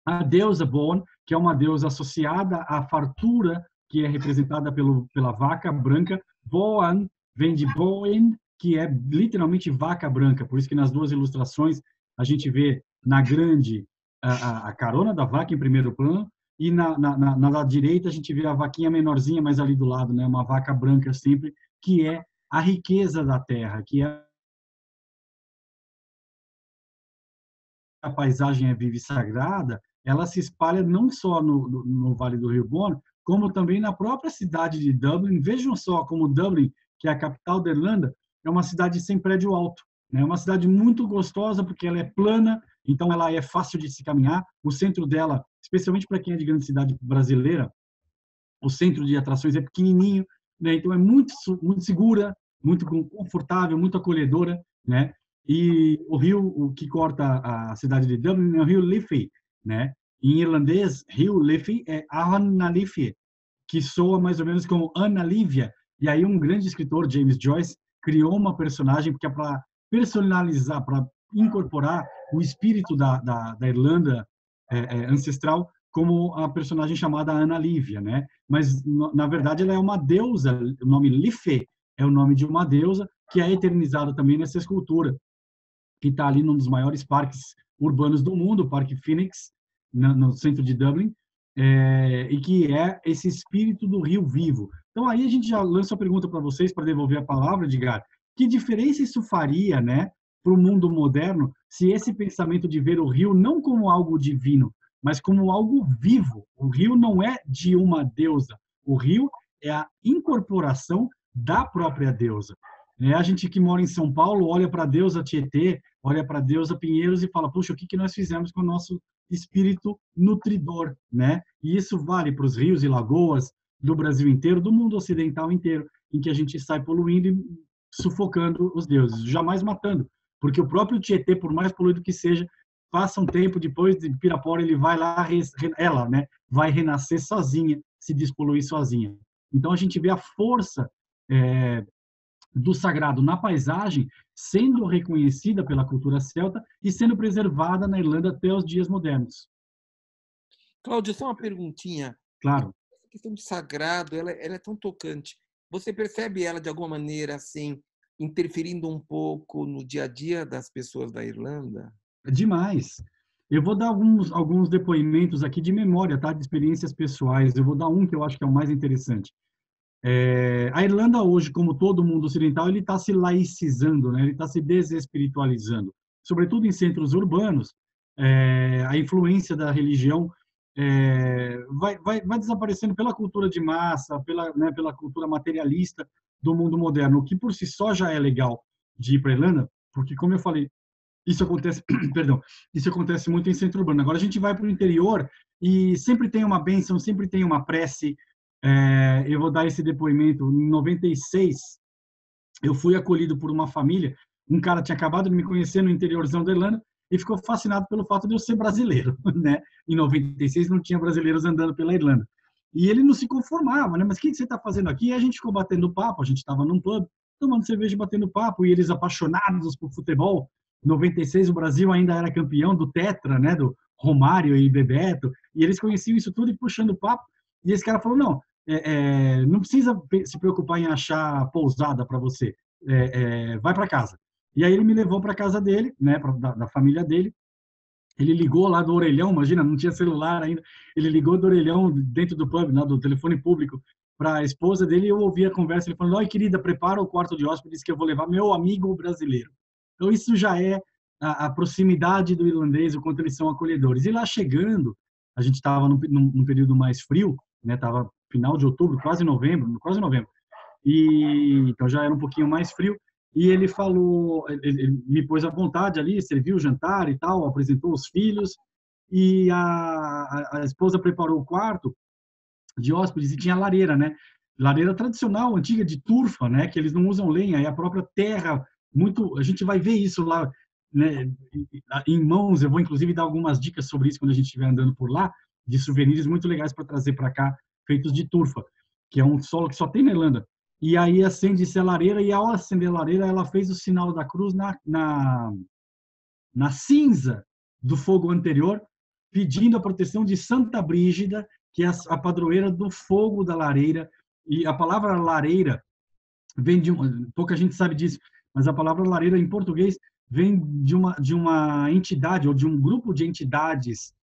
[SPEAKER 1] a deusa Boan, que é uma deusa associada à fartura, que é representada pela vaca branca. Boan vem de Boen, que é literalmente vaca branca, por isso que nas duas ilustrações a gente vê na grande a carona da vaca em primeiro plano, e na direita a gente vê a vaquinha menorzinha, mas ali do lado, né, uma vaca branca sempre, que é a riqueza da terra, que é a paisagem é viva e sagrada. Ela se espalha não só no Vale do Rio Boyne, como também na própria cidade de Dublin. Vejam só como Dublin, que é a capital da Irlanda, é uma cidade sem prédio alto, né? É uma cidade muito gostosa, porque ela é plana, então ela é fácil de se caminhar. O centro dela, especialmente para quem é de grande cidade brasileira, o centro de atrações é pequenininho, né? Então é muito segura, muito confortável, muito acolhedora, né? E o rio que corta a cidade de Dublin é o rio Liffey, né? Em irlandês, rio Liffey é Anna-Liffey, que soa mais ou menos como Ana Lívia. E aí um grande escritor, James Joyce, criou uma personagem porque é para personalizar, para incorporar o espírito da Irlanda ancestral, como a personagem chamada Ana Lívia, né? Mas na verdade ela é uma deusa. O nome Liffey é o nome de uma deusa que é eternizada também nessa escultura, que está ali num dos maiores parques urbanos do mundo, o Parque Phoenix, no centro de Dublin, e que é esse espírito do rio vivo. Então, aí a gente já lança a pergunta para vocês, para devolver a palavra, Edgar. Que diferença isso faria, né, para o mundo moderno, se esse pensamento de ver o rio não como algo divino, mas como algo vivo? O rio não é de uma deusa. O rio é a incorporação da própria deusa. A gente que mora em São Paulo olha para a deusa Tietê, olha para a deusa Pinheiros e fala, puxa, o que nós fizemos com o nosso espírito nutridor, né? E isso vale para os rios e lagoas do Brasil inteiro, do mundo ocidental inteiro, em que a gente sai poluindo e sufocando os deuses, jamais matando, porque o próprio Tietê, por mais poluído que seja, passa um tempo depois de Pirapora, ele vai lá, ela, né, vai renascer sozinha, se despoluir sozinha. Então a gente vê a força do sagrado na paisagem sendo reconhecida pela cultura celta e sendo preservada na Irlanda até os dias modernos.
[SPEAKER 2] Cláudio, só uma perguntinha.
[SPEAKER 1] Claro.
[SPEAKER 2] A questão de sagrado, ela é tão tocante. Você percebe ela de alguma maneira assim interferindo um pouco no dia a dia das pessoas da Irlanda?
[SPEAKER 1] Demais. Eu vou dar alguns depoimentos aqui de memória, tá? De experiências pessoais. Eu vou dar um que eu acho que é o mais interessante. A Irlanda hoje, como todo mundo ocidental, ele está se laicizando, né? Ele está se desespiritualizando. Sobretudo em centros urbanos, a influência da religião vai desaparecendo pela cultura de massa, pela cultura materialista do mundo moderno, o que por si só já é legal de ir para a Irlanda, porque, como eu falei, isso acontece, perdão, isso acontece muito em centro urbano. Agora a gente vai para o interior e sempre tem uma bênção, sempre tem uma prece. Eu vou dar esse depoimento. Em 96, eu fui acolhido por uma família. Um cara tinha acabado de me conhecer no interiorzão da Irlanda e ficou fascinado pelo fato de eu ser brasileiro, né? Em 96 não tinha brasileiros andando pela Irlanda. E ele não se conformava, né? Mas o que você está fazendo aqui? E a gente ficou batendo papo, a gente estava num pub, tomando cerveja e batendo papo, e eles apaixonados por futebol. Em 96 o Brasil ainda era campeão do Tetra, né? Do Romário e Bebeto, e eles conheciam isso tudo e puxando papo. E esse cara falou, não, não precisa se preocupar em achar pousada para você, vai para casa. E aí ele me levou para casa dele, né, da família dele. Ele ligou lá do orelhão, imagina, não tinha celular ainda. Ele ligou do orelhão dentro do pub, né, do telefone público, para a esposa dele, e eu ouvi a conversa, ele falando, oi, querida, prepara o quarto de hóspedes que eu vou levar meu amigo brasileiro. Então isso já é a proximidade do irlandês, o quanto eles são acolhedores. E lá chegando, a gente estava num período mais frio, né, estava final de outubro, quase novembro, e então já era um pouquinho mais frio, e ele falou, ele me pôs à vontade ali, serviu o jantar e tal, apresentou os filhos, e a esposa preparou o quarto de hóspedes e tinha lareira, né? Lareira tradicional, antiga, de turfa, né? Que eles não usam lenha, é a própria terra, muito, a gente vai ver isso lá, né, em mãos. Eu vou inclusive dar algumas dicas sobre isso quando a gente estiver andando por lá, de souvenirs muito legais para trazer para cá, feitos de turfa, que é um solo que só tem na Irlanda. E aí acende-se a lareira, e ao acender a lareira, ela fez o sinal da cruz na cinza do fogo anterior, pedindo a proteção de Santa Brígida, que é a padroeira do fogo da lareira. E a palavra lareira vem pouca gente sabe disso, mas a palavra lareira em português vem de uma entidade, ou de um grupo de entidades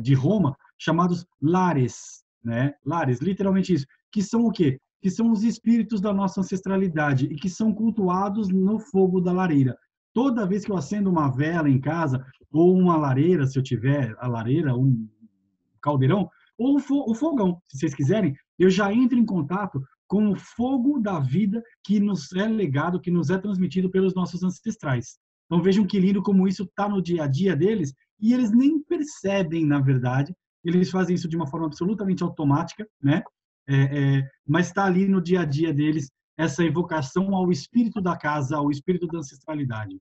[SPEAKER 1] de Roma, chamados lares, né? Lares, literalmente isso. Que são o quê? Que são os espíritos da nossa ancestralidade e que são cultuados no fogo da lareira. Toda vez que eu acendo uma vela em casa, ou uma lareira, se eu tiver a lareira, um caldeirão, ou o fogão, se vocês quiserem, eu já entro em contato com o fogo da vida que nos é legado, que nos é transmitido pelos nossos ancestrais. Então vejam que lindo como isso está no dia a dia deles, e eles nem percebem, na verdade, eles fazem isso de uma forma absolutamente automática, né? Mas está ali no dia a dia deles essa evocação ao espírito da casa, ao espírito da ancestralidade.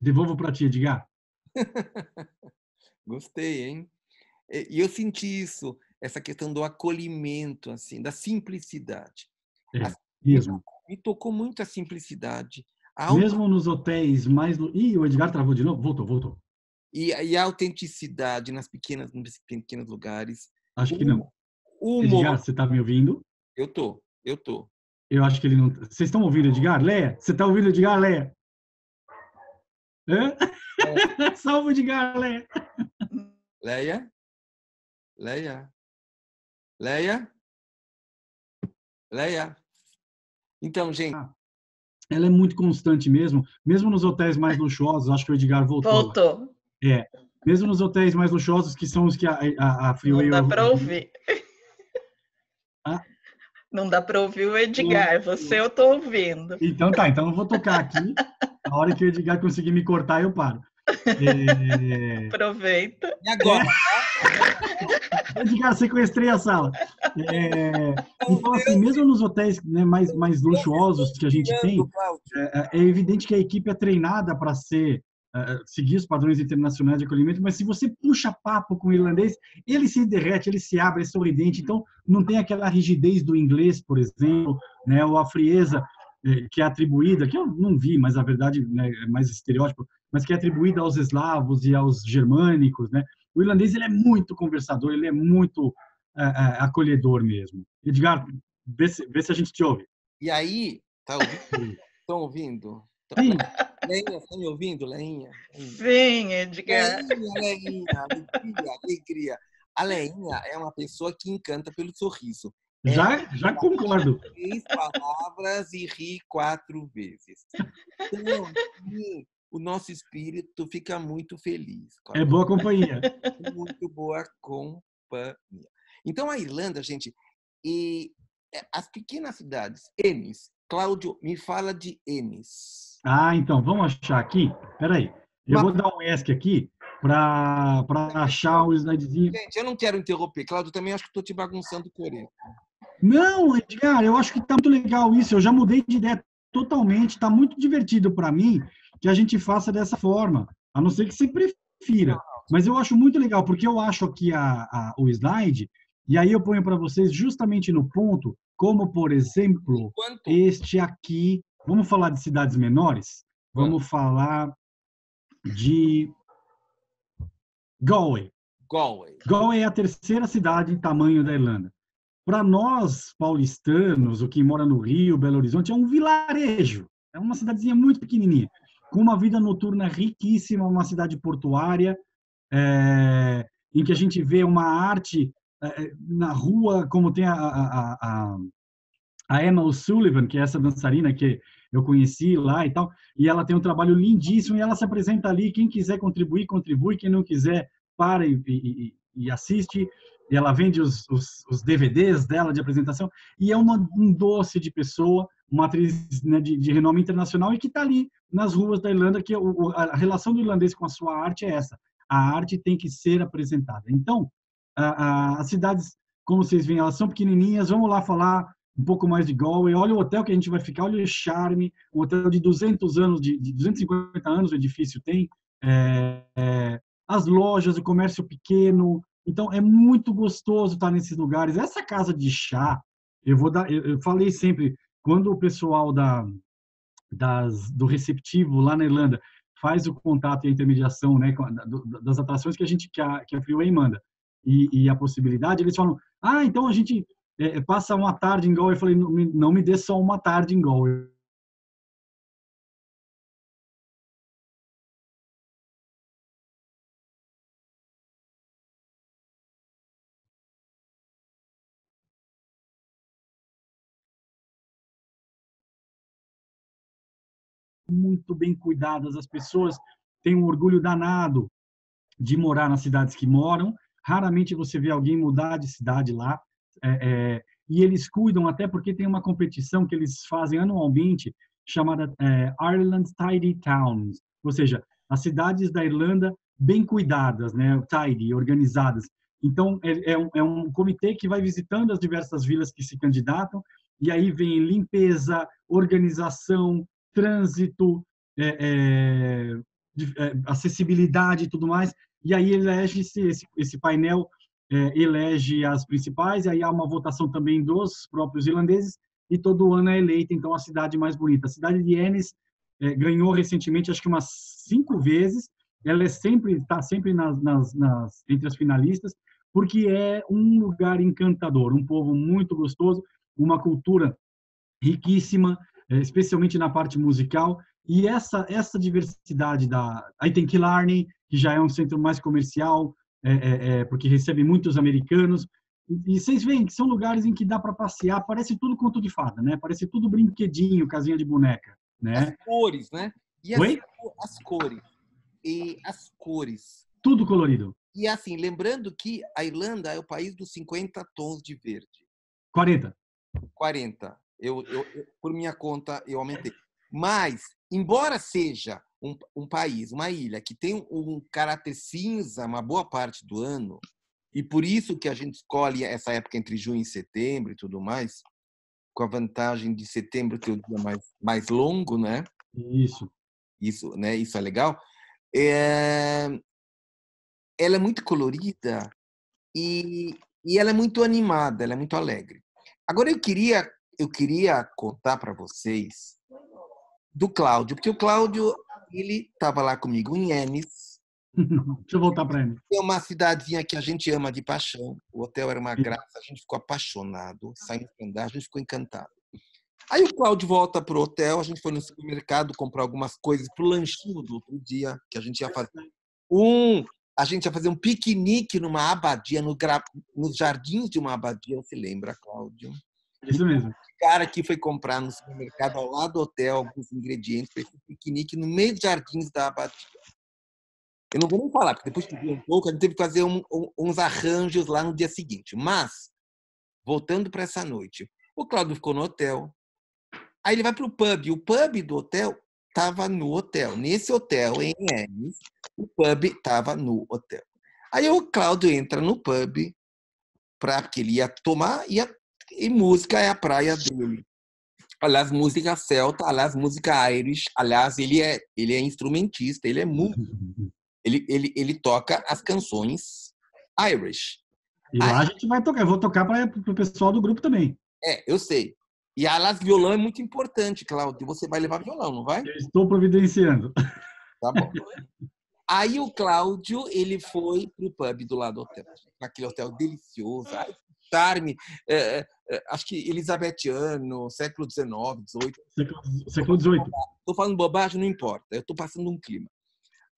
[SPEAKER 1] Devolvo para ti, Edgar.
[SPEAKER 2] Gostei, hein? E eu senti isso, essa questão do acolhimento, assim, da simplicidade.
[SPEAKER 1] Mesmo.
[SPEAKER 2] Me tocou muito a simplicidade.
[SPEAKER 1] Mesmo nos hotéis mais... Ih, o Edgar travou de novo? Voltou.
[SPEAKER 2] E a autenticidade nos pequenos lugares.
[SPEAKER 1] Acho que não.
[SPEAKER 2] Humor.
[SPEAKER 1] Edgar, você está me ouvindo?
[SPEAKER 2] Eu tô.
[SPEAKER 1] Eu acho que ele não... Vocês estão ouvindo, Edgar? Leia? Você está ouvindo, Edgar? Leia? Salve, Edgar, Leia.
[SPEAKER 2] Leia? Leia? Leia? Então, gente...
[SPEAKER 1] Ela é muito constante mesmo nos hotéis mais luxuosos, acho que o Edgar voltou.
[SPEAKER 4] Voltou.
[SPEAKER 1] Mesmo nos hotéis mais luxuosos, que são os que a Freeway...
[SPEAKER 4] Não dá para ouvir.
[SPEAKER 1] Ah,
[SPEAKER 4] não dá para ouvir o Edgar, você eu estou ouvindo.
[SPEAKER 1] Então tá, então eu vou tocar aqui. A hora que o Edgar conseguir me cortar, eu paro.
[SPEAKER 4] Aproveita.
[SPEAKER 2] E agora?
[SPEAKER 1] Edgar, sequestrei a sala. Então, assim, mesmo nos hotéis, né, mais luxuosos que a gente tem, é evidente que a equipe é treinada para seguir os padrões internacionais de acolhimento, mas se você puxa papo com o irlandês, ele se derrete, ele se abre, é sorridente, então não tem aquela rigidez do inglês, por exemplo, né, ou a frieza que é atribuída, que eu não vi, mas a verdade, né, é mais estereótipo, mas que é atribuída aos eslavos e aos germânicos, né? O irlandês, ele é muito conversador, ele é muito acolhedor mesmo. Edgar, vê se a gente te ouve.
[SPEAKER 2] E aí, tá ouvindo? Estão ouvindo?
[SPEAKER 1] Sim.
[SPEAKER 2] Leinha, está me ouvindo, Leinha?
[SPEAKER 4] Sim, Edgar.
[SPEAKER 2] Leinha, alegria. A Leinha é uma pessoa que encanta pelo sorriso.
[SPEAKER 1] Já concordo.
[SPEAKER 2] 3 palavras e ri 4 vezes. Então, o nosso espírito fica muito feliz.
[SPEAKER 1] É boa companhia.
[SPEAKER 2] Muito boa companhia. Então, a Irlanda, gente, e as pequenas cidades, Ennis. Cláudio, me fala de Ennis.
[SPEAKER 1] Então, vamos achar aqui. Espera aí. Eu vou dar um ESC aqui para achar o slidezinho.
[SPEAKER 2] Gente, eu não quero interromper. Cláudio, também acho que estou te bagunçando o coreto.
[SPEAKER 1] Não, Edgar, eu acho que está muito legal isso. Eu já mudei de ideia totalmente. Está muito divertido para mim que a gente faça dessa forma. A não ser que você prefira. Mas eu acho muito legal, porque eu acho aqui o slide, e aí eu ponho para vocês justamente no ponto, como, por exemplo, este aqui. Vamos falar de cidades menores? Vamos falar de Galway. Galway é a terceira cidade em tamanho da Irlanda. Para nós, paulistanos, ou quem mora no Rio, Belo Horizonte, é um vilarejo. É uma cidadezinha muito pequenininha, com uma vida noturna riquíssima, uma cidade portuária, em que a gente vê uma arte na rua, como tem a Emma O'Sullivan, que é essa dançarina que eu conheci lá e tal, e ela tem um trabalho lindíssimo, e ela se apresenta ali, quem quiser contribuir, contribui, quem não quiser, para e assiste, e ela vende os DVDs dela de apresentação, e é um doce de pessoa, uma atriz, né, de renome internacional, e que está ali nas ruas da Irlanda, que a relação do irlandês com a sua arte é essa, a arte tem que ser apresentada. Então, as cidades, como vocês veem, elas são pequenininhas, vamos lá falar um pouco mais de Galway. Olha o hotel que a gente vai ficar, olha o charme, um hotel de 200 anos, de 250 anos o edifício tem, as lojas, o comércio pequeno, então é muito gostoso estar nesses lugares. Essa casa de chá, eu falei sempre, quando o pessoal do receptivo lá na Irlanda faz o contato e a intermediação, né, das atrações que a Freeway manda, e a possibilidade, eles falam, então a gente passa uma tarde em Galway. Eu falei, não me dê só uma tarde em Galway. Muito bem cuidadas, as pessoas têm um orgulho danado de morar nas cidades que moram. Raramente você vê alguém mudar de cidade lá. E eles cuidam, até porque tem uma competição que eles fazem anualmente, chamada Ireland Tidy Towns, ou seja, as cidades da Irlanda bem cuidadas, né, tidy, organizadas. Então, é um comitê que vai visitando as diversas vilas que se candidatam, e aí vem limpeza, organização, trânsito, acessibilidade e tudo mais, e aí elege esse painel, elege as principais, e aí há uma votação também dos próprios irlandeses, e todo ano é eleita, então, a cidade mais bonita. A cidade de Ennis ganhou recentemente, acho que umas 5 vezes, ela está sempre entre as finalistas, porque é um lugar encantador, um povo muito gostoso, uma cultura riquíssima, especialmente na parte musical, e essa diversidade aí tem Killarney, que já é um centro mais comercial, porque recebe muitos americanos, E vocês veem que são lugares em que dá para passear, parece tudo conto de fada, né? Parece tudo brinquedinho, casinha de boneca,
[SPEAKER 2] As
[SPEAKER 1] né?
[SPEAKER 2] cores, né? E assim,
[SPEAKER 1] Oi?
[SPEAKER 2] as cores. E as cores.
[SPEAKER 1] Tudo colorido.
[SPEAKER 2] E assim, lembrando que a Irlanda é o país dos 50 tons de verde.
[SPEAKER 1] 40.
[SPEAKER 2] 40. Por minha conta, eu aumentei. Mas, embora seja um país, uma ilha, que tem um caráter cinza uma boa parte do ano, e por isso que a gente escolhe essa época entre junho e setembro e tudo mais, com a vantagem de setembro ter o dia mais longo, né?
[SPEAKER 1] Isso.
[SPEAKER 2] Isso, né? Isso é legal. É, ela é muito colorida e ela é muito animada, ela é muito alegre. Agora eu queria contar para vocês do Cláudio, porque o Cláudio ele estava lá comigo em Ennis.
[SPEAKER 1] Deixa eu voltar para ele.
[SPEAKER 2] É uma cidadezinha que a gente ama de paixão. O hotel era uma graça, a gente ficou apaixonado, saímos para andar, a gente ficou encantado. Aí o Cláudio volta pro hotel, a gente foi no supermercado comprar algumas coisas pro lanchinho do outro dia, que a gente ia fazer a gente ia fazer um piquenique numa abadia, nos jardins de uma abadia, você lembra, Cláudio?
[SPEAKER 1] Isso mesmo.
[SPEAKER 2] O cara que foi comprar no supermercado ao lado do hotel alguns ingredientes para esse piquenique no meio dos jardins da abadia. Eu não vou nem falar, porque depois que viu um pouco, a gente teve que fazer uns arranjos lá no dia seguinte. Mas, voltando para essa noite, o Cláudio ficou no hotel. Aí ele vai para o pub. O pub do hotel estava no hotel. Nesse hotel, em Ennis, o pub estava no hotel. Aí o Cláudio entra no pub, porque ele ia tomar, e música é a praia dele. Aliás, música celta, aliás, música irish. Aliás, ele é instrumentista, ele é músico. Ele toca as canções irish.
[SPEAKER 1] E lá a gente vai tocar. Eu vou tocar para o pessoal do grupo também.
[SPEAKER 2] Eu sei. E aliás, violão é muito importante, Cláudio. Você vai levar violão, não vai?
[SPEAKER 1] Eu estou providenciando.
[SPEAKER 2] Tá bom. Aí o Cláudio, ele foi pro pub do lado do hotel. Aquele hotel delicioso. Ai, charme. Acho que elisabetiano, século XIX, XVIII.
[SPEAKER 1] Século XVIII.
[SPEAKER 2] Estou falando bobagem, não importa. Eu estou passando um clima.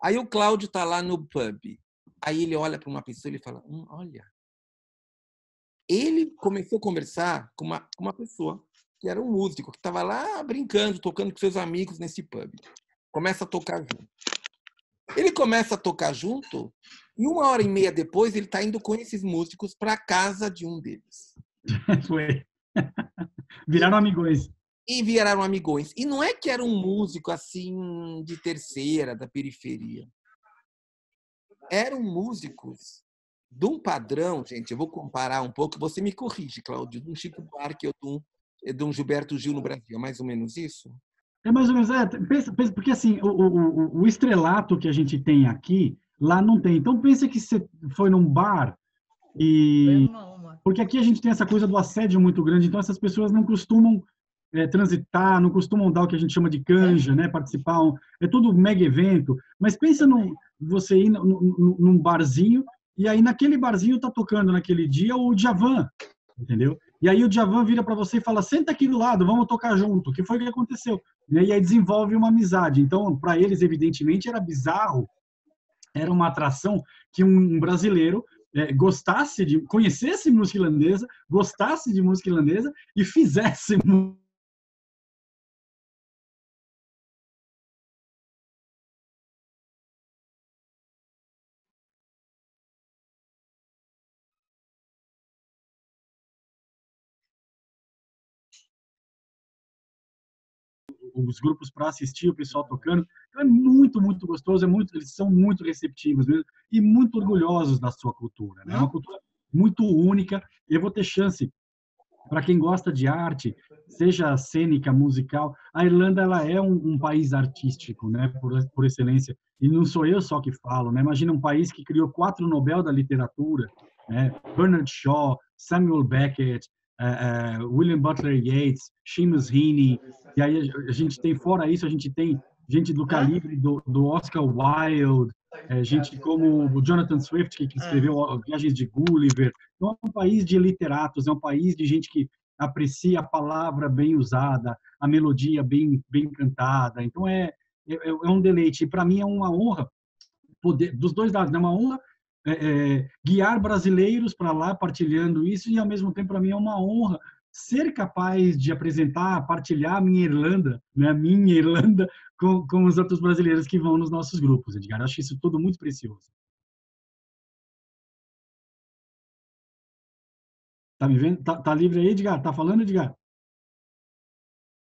[SPEAKER 2] Aí o Cláudio está lá no pub. Aí ele olha para uma pessoa e ele fala, olha. Ele começou a conversar com uma pessoa que era um músico, que estava lá brincando, tocando com seus amigos nesse pub. Começa a tocar junto. Ele começa a tocar junto e 1h30 depois ele está indo com esses músicos para a casa de um deles.
[SPEAKER 1] Foi. Viraram amigões.
[SPEAKER 2] E viraram amigões. E não é que era um músico assim de terceira, da periferia. Eram músicos de um padrão, gente, eu vou comparar um pouco, você me corrige, Cláudio, de um Chico Buarque ou de um Gilberto Gil no Brasil, é mais ou menos isso?
[SPEAKER 1] É mais ou menos, pensa, porque assim, o estrelato que a gente tem aqui, lá não tem. Então pensa que você foi num bar e... Porque aqui a gente tem essa coisa do assédio muito grande, então essas pessoas não costumam transitar, não costumam dar o que a gente chama de canja, né, participar, é tudo mega evento. Mas pensa você ir num barzinho, e aí naquele barzinho tá tocando naquele dia o Djavan, entendeu? E aí o Djavan vira para você e fala, senta aqui do lado, vamos tocar junto. O que foi que aconteceu? E aí desenvolve uma amizade. Então, para eles, evidentemente, era bizarro, era uma atração que um brasileiro conhecesse música irlandesa, gostasse de música irlandesa e fizesse os grupos para assistir o pessoal tocando. Então é muito, muito gostoso, eles são muito receptivos mesmo, e muito orgulhosos da sua cultura. Né? É uma cultura muito única, e eu vou ter chance, para quem gosta de arte, seja cênica, musical, a Irlanda ela é um país artístico, né, por excelência, e não sou eu só que falo, né? Imagina um país que criou 4 Nobel da literatura, né? Bernard Shaw, Samuel Beckett, William Butler Yeats, Seamus Heaney, e aí a gente tem, fora isso, a gente tem gente do calibre do Oscar Wilde, gente como o Jonathan Swift, que escreveu Viagens de Gulliver. Então, é um país de literatos, é um país de gente que aprecia a palavra bem usada, a melodia bem cantada. Então, é um deleite. E, para mim, é uma honra poder, dos dois lados, é uma honra guiar brasileiros para lá, partilhando isso, e ao mesmo tempo para mim é uma honra ser capaz de apresentar, partilhar a minha Irlanda, né, a minha Irlanda com os outros brasileiros que vão nos nossos grupos, Edgar. Eu acho isso tudo muito precioso. Tá me vendo? Tá livre aí, Edgar? Tá falando, Edgar?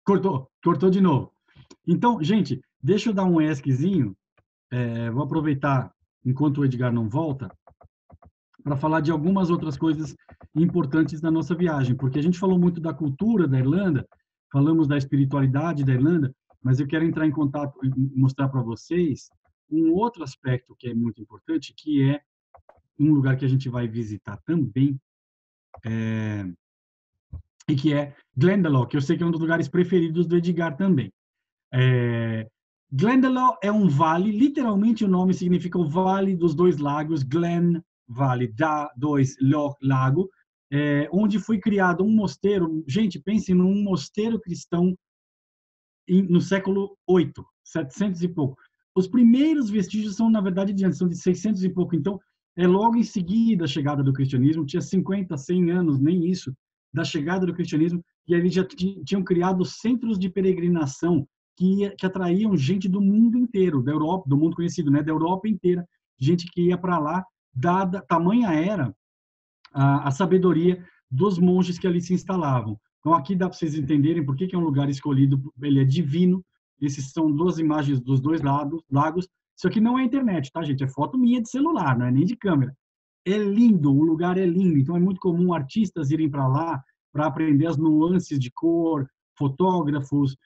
[SPEAKER 1] Cortou de novo. Então, gente, deixa eu dar um esquezinho. Vou aproveitar enquanto o Edgar não volta para falar de algumas outras coisas importantes da nossa viagem, porque a gente falou muito da cultura da Irlanda, falamos da espiritualidade da Irlanda, mas eu quero entrar em contato e mostrar para vocês um outro aspecto que é muito importante, que é um lugar que a gente vai visitar também, e que é Glendalough, que eu sei que é um dos lugares preferidos do Edgar também. Glendalough é um vale, literalmente o nome significa o Vale dos Dois Lagos, Glen, Vale, da, dois, Loch, lago, onde foi criado um mosteiro. Gente, pensem num mosteiro cristão no século VIII, 700 e pouco. Os primeiros vestígios são, na verdade, são de 600 e pouco. Então, logo em seguida a chegada do cristianismo, tinha 50, 100 anos, nem isso, da chegada do cristianismo, e eles já tinham criado centros de peregrinação que atraíam gente do mundo inteiro, da Europa, do mundo conhecido, né, da Europa inteira, gente que ia para lá, dada tamanha era a sabedoria dos monges que ali se instalavam. Então, aqui dá para vocês entenderem por que é um lugar escolhido, ele é divino. Esses são duas imagens dos dois lagos. Isso aqui não é internet, tá, gente? É foto minha de celular, não é nem de câmera. É lindo, o lugar é lindo. Então, é muito comum artistas irem para lá para aprender as nuances de cor, fotógrafos,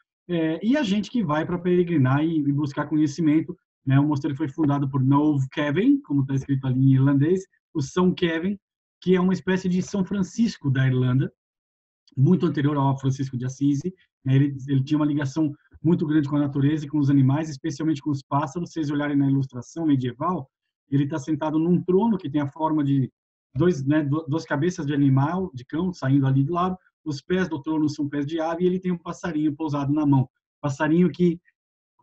[SPEAKER 1] e a gente que vai para peregrinar e buscar conhecimento. Né? O mosteiro foi fundado por Noel Kevin, como está escrito ali em irlandês, o São Kevin, que é uma espécie de São Francisco da Irlanda, muito anterior ao Francisco de Assis. Ele tinha uma ligação muito grande com a natureza e com os animais, especialmente com os pássaros. Se vocês olharem na ilustração medieval, ele está sentado num trono que tem a forma de duas cabeças de animal, de cão, saindo ali do lado. Os pés do trono são pés de ave e ele tem um passarinho pousado na mão. Passarinho que,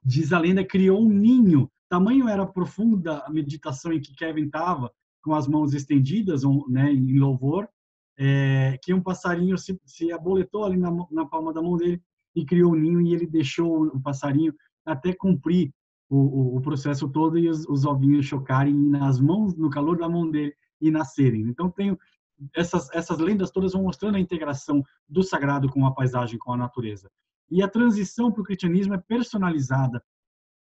[SPEAKER 1] diz a lenda, criou um ninho. Tamanho era profunda a meditação em que Kevin estava, com as mãos estendidas, né, em louvor, que um passarinho se aboletou ali na palma da mão dele e criou um ninho, e ele deixou o passarinho até cumprir o processo todo e os ovinhos chocarem nas mãos, no calor da mão dele, e nascerem. Então, essas lendas todas vão mostrando a integração do sagrado com a paisagem, com a natureza. E a transição para o cristianismo é personalizada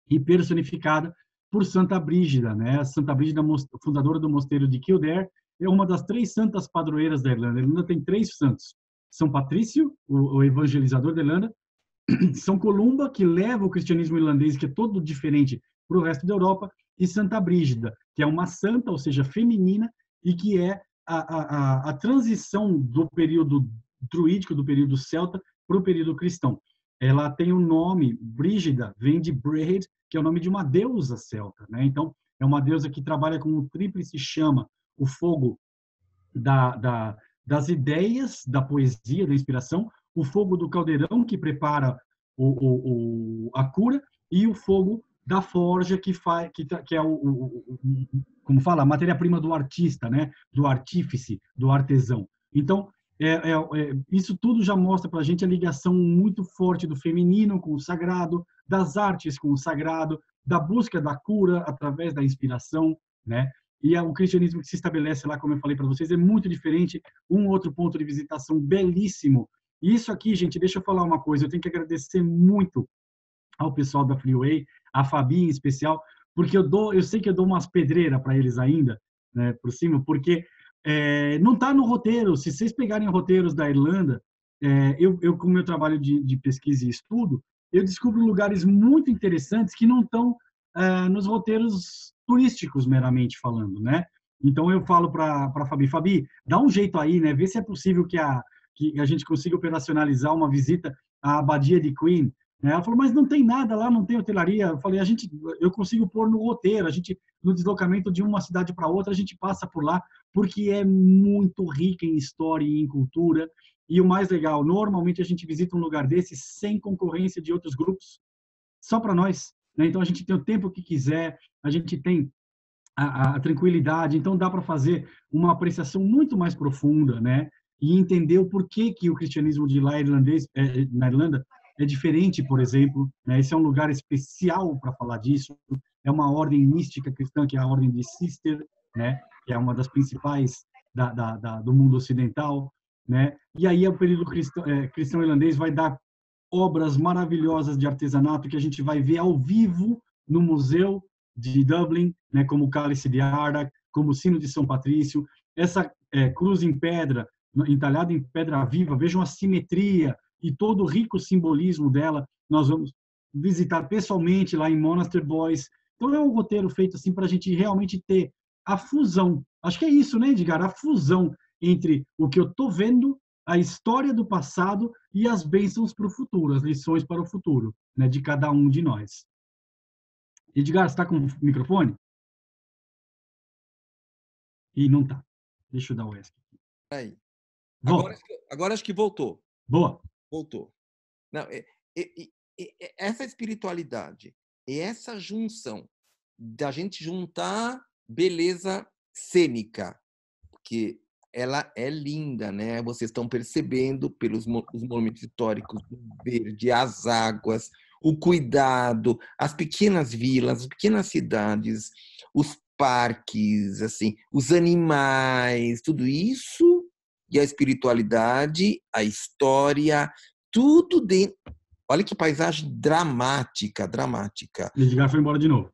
[SPEAKER 1] e personificada por Santa Brígida, né? Santa Brígida, fundadora do mosteiro de Kildare, é uma das 3 santas padroeiras da Irlanda. A Irlanda tem 3 santos: São Patrício, o evangelizador da Irlanda; São Columba, que leva o cristianismo irlandês, que é todo diferente, para o resto da Europa; e Santa Brígida, que é uma santa, ou seja, feminina, e que é a transição do período druídico, do período celta, para o período cristão. Ela tem o nome, Brígida, vem de Breed, que é o nome de uma deusa celta, né? Então, é uma deusa que trabalha com o tríplice chama, o fogo das ideias, da poesia, da inspiração, o fogo do caldeirão, que prepara a cura, e o fogo da forja, que é como fala, a matéria-prima do artista, né? Do artífice, do artesão. Então, isso tudo já mostra para a gente a ligação muito forte do feminino com o sagrado, das artes com o sagrado, da busca da cura através da inspiração, né? E o cristianismo que se estabelece lá, como eu falei para vocês, é muito diferente. Um outro ponto de visitação belíssimo. E isso aqui, gente, deixa eu falar uma coisa, eu tenho que agradecer muito ao pessoal da Freeway, a Fabi em especial, porque eu sei que eu dou umas pedreiras para eles ainda, né, por cima, porque não está no roteiro. Se vocês pegarem roteiros da Irlanda, eu com o meu trabalho de pesquisa e estudo, eu descubro lugares muito interessantes que não estão nos roteiros turísticos, meramente falando, né? Então, eu falo para a Fabi, dá um jeito aí, né? Vê se é possível que a gente consiga operacionalizar uma visita à Abadia de Queen. Ela falou, mas não tem nada lá, não tem hotelaria. Eu falei, eu consigo pôr no roteiro, no deslocamento de uma cidade para outra, a gente passa por lá, porque é muito rica em história e em cultura. E o mais legal, normalmente a gente visita um lugar desse sem concorrência de outros grupos, só para nós, né? Então, a gente tem o tempo que quiser, a gente tem a tranquilidade. Então, dá para fazer uma apreciação muito mais profunda, né? E entender o porquê que o cristianismo de lá irlandês, na Irlanda é diferente, por exemplo. Né? Esse é um lugar especial para falar disso. É uma ordem mística cristã, que é a ordem de Cister, né? Que é uma das principais do mundo ocidental. Né? E aí, o período cristão irlandês vai dar obras maravilhosas de artesanato que a gente vai ver ao vivo no museu de Dublin, né, como o Cálice de Arda, como o Sino de São Patrício, essa cruz em pedra, entalhada em pedra viva, vejam a simetria e todo o rico simbolismo dela. Nós vamos visitar pessoalmente lá em Monaster Boys. Então é um roteiro feito assim para a gente realmente ter a fusão. Acho que é isso, né, Edgar? A fusão entre o que eu estou vendo, a história do passado e as bênçãos para o futuro, as lições para o futuro, né, de cada um de nós. Edgar, você está com o microfone? Ih, não está. Deixa eu dar o ESC.
[SPEAKER 2] Aí.
[SPEAKER 1] Volta.
[SPEAKER 2] Agora acho que voltou.
[SPEAKER 1] Boa.
[SPEAKER 2] Voltou. Não, essa espiritualidade e essa junção da gente juntar beleza cênica, porque ela é linda, né? Vocês estão percebendo pelos os monumentos históricos, o verde, as águas, o cuidado, as pequenas vilas, as pequenas cidades, os parques, assim, os animais, tudo isso, e a espiritualidade, a história, tudo dentro. Olha que paisagem dramática, dramática.
[SPEAKER 1] Edgar foi embora de novo.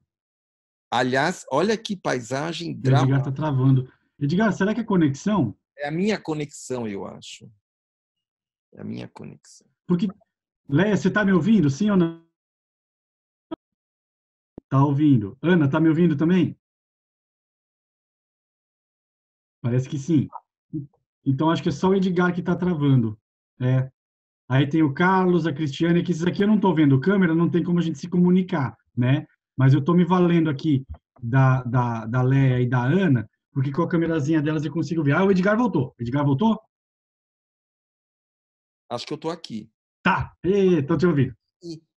[SPEAKER 2] Aliás, olha que paisagem
[SPEAKER 1] dramática. Edgar está travando. Edgar, será que é conexão?
[SPEAKER 2] É a minha conexão, eu acho. É a minha conexão.
[SPEAKER 1] Porque, Leia, você está me ouvindo, sim ou não? Está ouvindo. Ana, está me ouvindo também? Parece que sim. Então, acho que é só o Edgar que está travando. Aí tem o Carlos, a Cristiane, que esses aqui eu não estou vendo câmera, não tem como a gente se comunicar, né? Mas eu estou me valendo aqui da Leia e da Ana, porque com a câmerazinha delas eu consigo ver. Ah, o Edgar voltou. Edgar voltou?
[SPEAKER 2] Acho que eu estou aqui.
[SPEAKER 1] Tá, estou te ouvindo.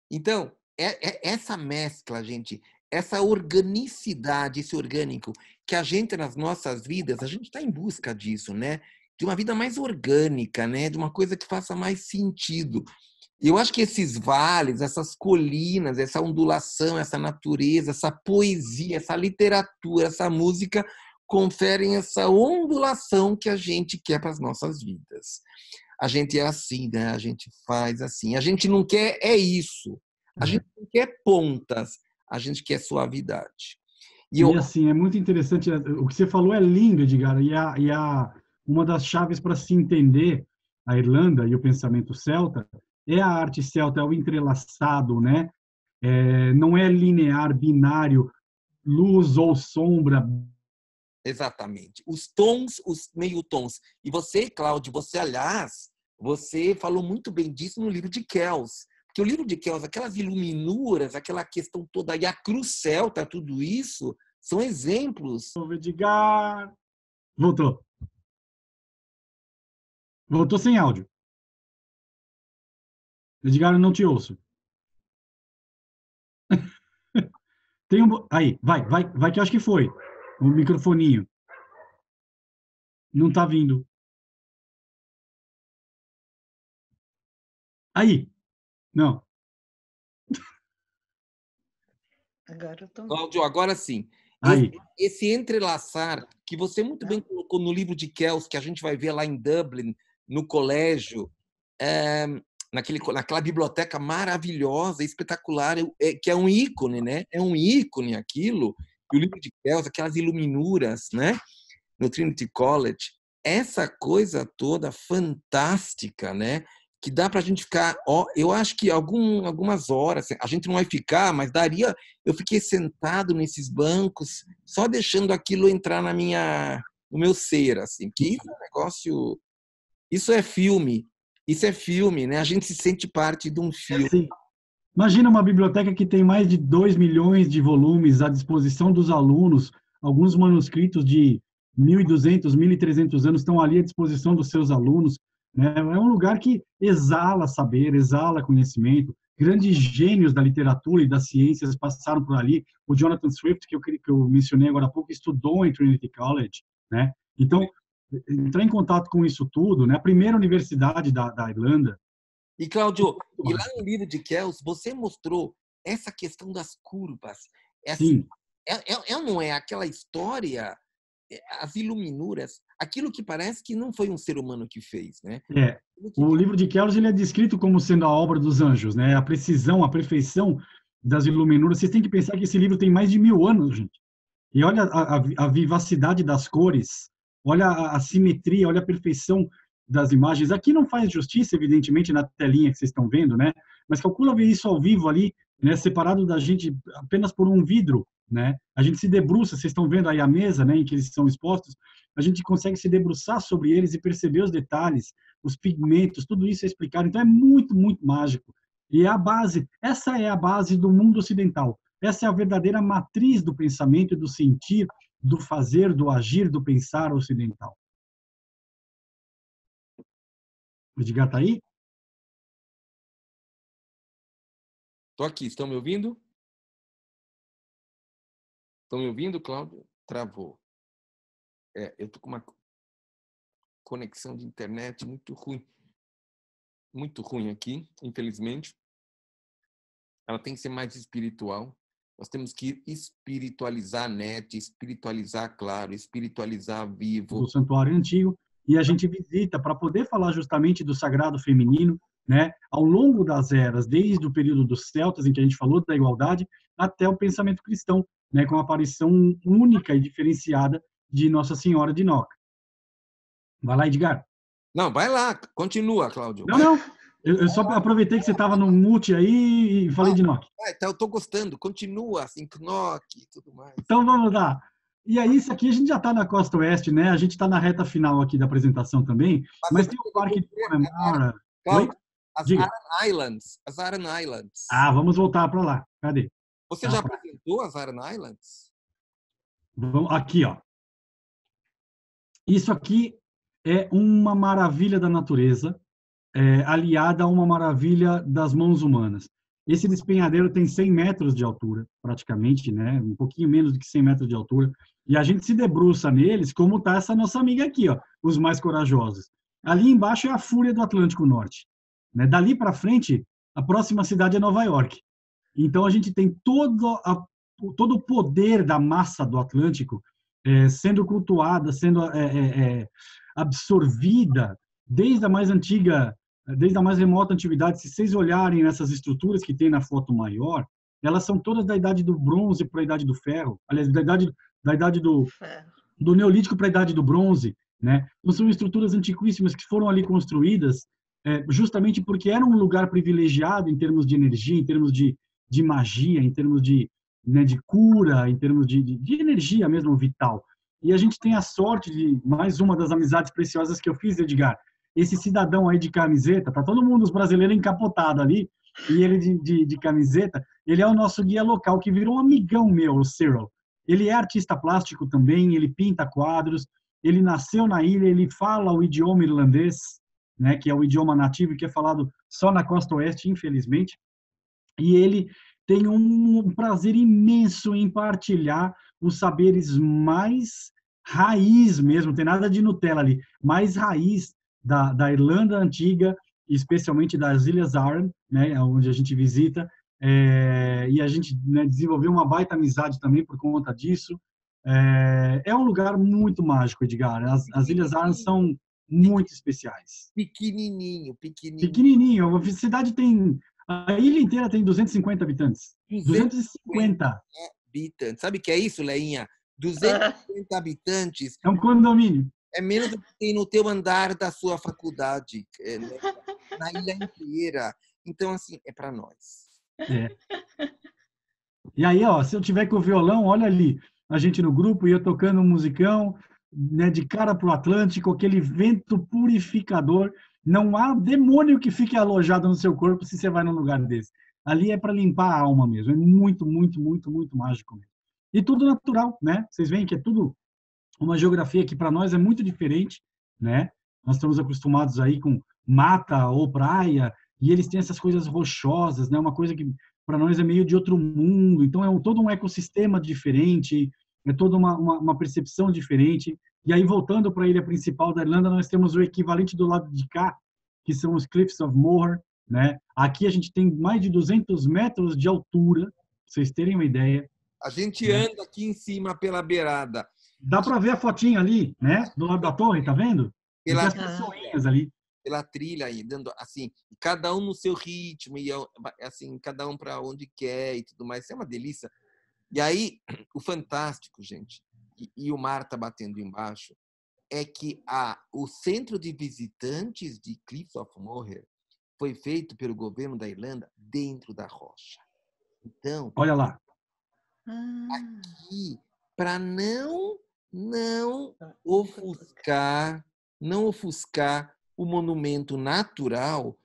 [SPEAKER 2] Então, essa mescla, gente, essa organicidade, esse orgânico, que a gente, nas nossas vidas, a gente está em busca disso, né? De uma vida mais orgânica, né? De uma coisa que faça mais sentido. E eu acho que esses vales, essas colinas, essa ondulação, essa natureza, essa poesia, essa literatura, essa música, conferem essa ondulação que a gente quer para as nossas vidas. A gente é assim, né? A gente faz assim. A gente não quer isso. A gente não quer pontas. A gente quer suavidade.
[SPEAKER 1] E assim, é muito interessante. O que você falou é lindo, Edgar. Uma das chaves para se entender a Irlanda e o pensamento celta é a arte celta, é o entrelaçado, né? Não é linear, binário, luz ou sombra.
[SPEAKER 2] Exatamente. Os tons, os meio-tons. E você, Cláudio, aliás, você falou muito bem disso no livro de Kells. Porque o livro de Kells, aquelas iluminuras, aquela questão toda, e a cruz celta, tudo isso, são exemplos.
[SPEAKER 1] Edgar. Voltou. Voltou sem áudio. Edgar, eu não te ouço. Tem aí, vai que eu acho que foi. O microfoninho. Não está vindo. Aí. Não.
[SPEAKER 4] Agora eu tô...
[SPEAKER 2] Cláudio, agora sim.
[SPEAKER 1] Aí.
[SPEAKER 2] Esse entrelaçar, que você muito bem colocou no livro de Kells, que a gente vai ver lá em Dublin, no colégio, naquela biblioteca maravilhosa, espetacular, que é um ícone, né? É um ícone aquilo. E o livro de Kells, aquelas iluminuras, né? No Trinity College, essa coisa toda fantástica, né? Que dá para a gente ficar, eu acho que algumas horas, a gente não vai ficar, mas daria, eu fiquei sentado nesses bancos, só deixando aquilo entrar no meu ser, assim, que isso é um negócio, isso é filme, né? A gente se sente parte de um filme.
[SPEAKER 1] Sim. Imagina uma biblioteca que tem mais de 2 milhões de volumes à disposição dos alunos, alguns manuscritos de 1.200, 1.300 anos estão ali à disposição dos seus alunos. É um lugar que exala saber, exala conhecimento. grandes gênios da literatura e das ciências passaram por ali. O Jonathan Swift, que eu mencionei agora há pouco, estudou em Trinity College, né? Então, entrar em contato com isso tudo, né? A primeira universidade da Irlanda.
[SPEAKER 2] E, Cláudio, e lá no livro de Kells, você mostrou essa questão das curvas.
[SPEAKER 1] Sim.
[SPEAKER 2] Não é aquela história, as iluminuras, aquilo que parece que não foi um ser humano que fez, né?
[SPEAKER 1] O livro de Kells, ele é descrito como sendo a obra dos anjos, né? A precisão, a perfeição das iluminuras. Vocês têm que pensar que esse livro tem mais de 1000 anos, gente. E olha a vivacidade das cores, olha a simetria, olha a perfeição das imagens. Aqui não faz justiça, evidentemente, na telinha que vocês estão vendo, né? Mas calcula ver isso ao vivo ali, né? Separado da gente apenas por um vidro, né? A gente se debruça, vocês estão vendo aí a mesa, né, em que eles são expostos, a gente consegue se debruçar sobre eles e perceber os detalhes, os pigmentos, tudo isso é explicado. Então é muito, muito mágico. E é a base, essa é a base do mundo ocidental. Essa é a verdadeira matriz do pensamento e do sentir, do fazer, do agir, do pensar ocidental. O Edgar está aí?
[SPEAKER 2] Estou aqui, estão me ouvindo? Estão me ouvindo, Cláudio? Travou. Eu estou com uma conexão de internet muito ruim aqui, infelizmente. Ela tem que ser mais espiritual. Nós temos que espiritualizar a net, espiritualizar Claro, espiritualizar Vivo.
[SPEAKER 1] Do Santuário Antigo. E a gente visita para poder falar justamente do sagrado feminino, né? Ao longo das eras, desde o período dos celtas, em que a gente falou da igualdade, até o pensamento cristão, né? Com a aparição única e diferenciada de Nossa Senhora de Inoca. Vai lá, Edgar.
[SPEAKER 2] Não, vai lá, continua, Cláudio.
[SPEAKER 1] Não. Eu só aproveitei que você estava no mute aí e falei de Inoca.
[SPEAKER 2] Então eu estou gostando, continua, assim, Inoca e tudo mais.
[SPEAKER 1] Então vamos lá. E aí, isso aqui a gente já está na Costa Oeste, né? A gente está na reta final aqui da apresentação também, mas tem o Parque de Connemara.
[SPEAKER 2] As Aran Islands. As Aran Islands.
[SPEAKER 1] Ah, vamos voltar para lá. Cadê?
[SPEAKER 2] Você já apresentou as Aran Islands?
[SPEAKER 1] Aqui, ó. Isso aqui é uma maravilha da natureza, aliada a uma maravilha das mãos humanas. Esse despenhadeiro tem 100 metros de altura, praticamente, né? Um pouquinho menos do que 100 metros de altura. E a gente se debruça neles, como está essa nossa amiga aqui, ó, os mais corajosos. Ali embaixo é a Fúria do Atlântico Norte. Né? Dali para frente, a próxima cidade é Nova York. Então, a gente tem todo o poder da massa do Atlântico sendo cultuada, sendo absorvida desde a mais antiga, desde a mais remota antiguidade. Se vocês olharem nessas estruturas que tem na foto maior, elas são todas da idade do bronze para a idade do ferro, aliás, da idade do Neolítico para a idade do bronze, né? Então, são estruturas antiquíssimas que foram ali construídas justamente porque era um lugar privilegiado em termos de energia, em termos de magia, em termos de cura, em termos de energia mesmo vital. E a gente tem a sorte de, mais uma das amizades preciosas que eu fiz, Edgar, esse cidadão aí de camiseta, tá todo mundo, os brasileiros encapotados ali, e ele de camiseta, ele é o nosso guia local, que virou um amigão meu, o Cyril. Ele é artista plástico também, ele pinta quadros, ele nasceu na ilha, ele fala o idioma irlandês, né, que é o idioma nativo que é falado só na costa oeste, infelizmente, e ele tem um prazer imenso em partilhar os saberes mais raiz mesmo, não tem nada de Nutella ali, mais raiz da Irlanda Antiga, especialmente das Ilhas Aran, né, onde a gente visita, e a gente desenvolveu uma baita amizade também por conta disso. É um lugar muito mágico, Edgar. As Ilhas Aran são muito especiais.
[SPEAKER 2] Pequenininho.
[SPEAKER 1] Pequenininho. A cidade tem... A ilha inteira tem 250 habitantes. 250
[SPEAKER 2] habitantes. Sabe o que é isso, Leinha? 250 habitantes.
[SPEAKER 1] É um condomínio.
[SPEAKER 2] É menos do que tem no teu andar da sua faculdade, na ilha inteira. Então, assim, é para nós.
[SPEAKER 1] E aí, ó, se eu tiver com o violão, olha ali, a gente no grupo, eu tocando um musicão, né, de cara pro Atlântico, aquele vento purificador. Não há demônio que fique alojado no seu corpo se você vai num lugar desse. Ali é para limpar a alma mesmo. É muito, muito, muito, muito mágico mesmo. E tudo natural, né? Vocês veem que é tudo uma geografia que para nós é muito diferente, né? Nós estamos acostumados aí com mata ou praia, e eles têm essas coisas rochosas, né? Uma coisa que para nós é meio de outro mundo. Então é todo um ecossistema diferente, é toda uma percepção diferente. E aí, voltando para a ilha principal da Irlanda, nós temos o equivalente do lado de cá, que são os Cliffs of Moher, né? Aqui a gente tem mais de 200 metros de altura, pra vocês terem uma ideia.
[SPEAKER 2] A gente anda aqui em cima pela beirada.
[SPEAKER 1] Dá para ver a fotinha ali, né? Do lado da torre, tá vendo? Tem as pessoinhas ali.
[SPEAKER 2] Pela trilha aí, dando assim, cada um no seu ritmo, e assim, cada um para onde quer e tudo mais. Isso é uma delícia. E aí, o fantástico, gente, e o mar tá batendo embaixo, é que o centro de visitantes de Cliffs of Moher foi feito pelo governo da Irlanda dentro da rocha. Então,
[SPEAKER 1] olha lá.
[SPEAKER 2] Aqui, para não ofuscar o monumento natural,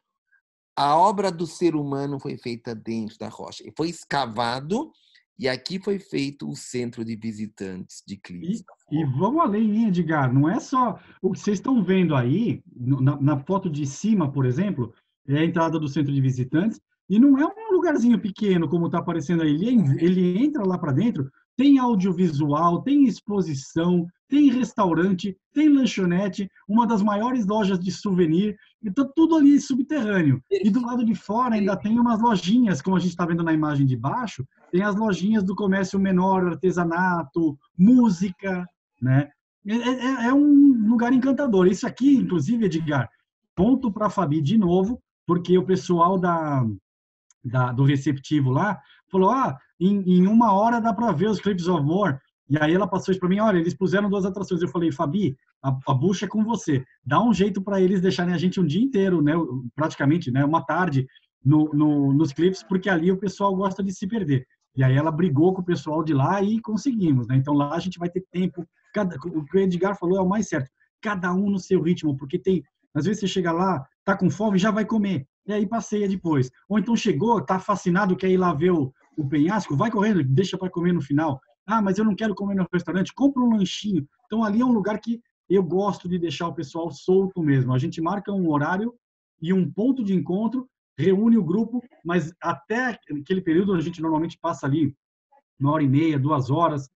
[SPEAKER 2] a obra do ser humano foi feita dentro da rocha. E foi escavado e aqui foi feito o centro de visitantes de Cliffs.
[SPEAKER 1] E vamos além, hein, Edgar? Não é só o que vocês estão vendo aí, na foto de cima, por exemplo, é a entrada do centro de visitantes, e não é um lugarzinho pequeno, como está aparecendo aí. Ele entra lá para dentro, tem audiovisual, tem exposição, tem restaurante, tem lanchonete, uma das maiores lojas de souvenir, então tudo ali subterrâneo. E do lado de fora ainda tem umas lojinhas, como a gente está vendo na imagem de baixo, tem as lojinhas do comércio menor, artesanato, música, né? É um lugar encantador. Isso aqui, inclusive, Edgar, ponto para a Fabi de novo, porque o pessoal do receptivo lá falou, em 1 hora dá para ver os Cliffs of Moher. E aí ela passou isso para mim, olha, eles puseram 2 atrações. Eu falei, Fabi, a bucha é com você. Dá um jeito para eles deixarem a gente um dia inteiro, né? Praticamente, né? Uma tarde nos Cliffs, porque ali o pessoal gosta de se perder. E aí ela brigou com o pessoal de lá e conseguimos, né? Então lá a gente vai ter tempo. O que o Edgar falou é o mais certo. Cada um no seu ritmo, porque tem... Às vezes você chega lá, tá com fome, já vai comer. E aí passeia depois. Ou então chegou, tá fascinado, quer ir lá ver o penhasco, vai correndo, deixa para comer no final. Mas eu não quero comer no restaurante, compra um lanchinho. Então ali é um lugar que eu gosto de deixar o pessoal solto mesmo. A gente marca um horário e um ponto de encontro, reúne o grupo, mas até aquele período a gente normalmente passa ali 1h30, 2 horas,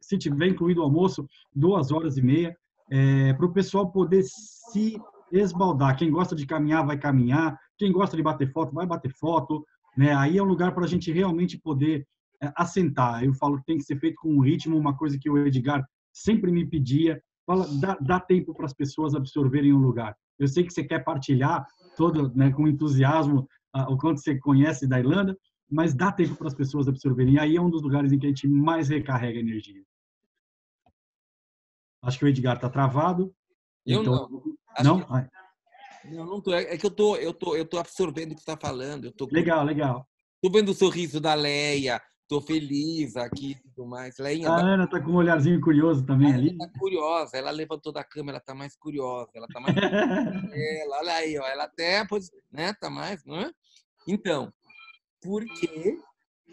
[SPEAKER 1] se tiver incluído o almoço, 2h30, para o pessoal poder se esbaldar. Quem gosta de caminhar, vai caminhar. Quem gosta de bater foto, vai bater foto. Né? Aí é um lugar para a gente realmente poder assentar. Eu falo que tem que ser feito com um ritmo, uma coisa que o Edgar sempre me pedia. Fala, dá tempo para as pessoas absorverem o lugar. Eu sei que você quer partilhar todo, né, com entusiasmo o quanto você conhece da Irlanda, mas dá tempo para as pessoas absorverem. E aí é um dos lugares em que a gente mais recarrega energia. Acho que o Edgar está travado.
[SPEAKER 2] Eu
[SPEAKER 1] então...
[SPEAKER 2] não. Não, não tô. É que eu tô absorvendo o que você está falando.
[SPEAKER 1] Legal.
[SPEAKER 2] Tô vendo o sorriso da Leia. Tô feliz aqui e tudo mais. Leinha,
[SPEAKER 1] a Ana tá com um olharzinho curioso também ali.
[SPEAKER 2] Ela tá curiosa. Ela levantou da cama, ela tá mais curiosa. Ela tá mais... olha aí, ó. Ela até, né? Tá mais, não é? Então, por quê,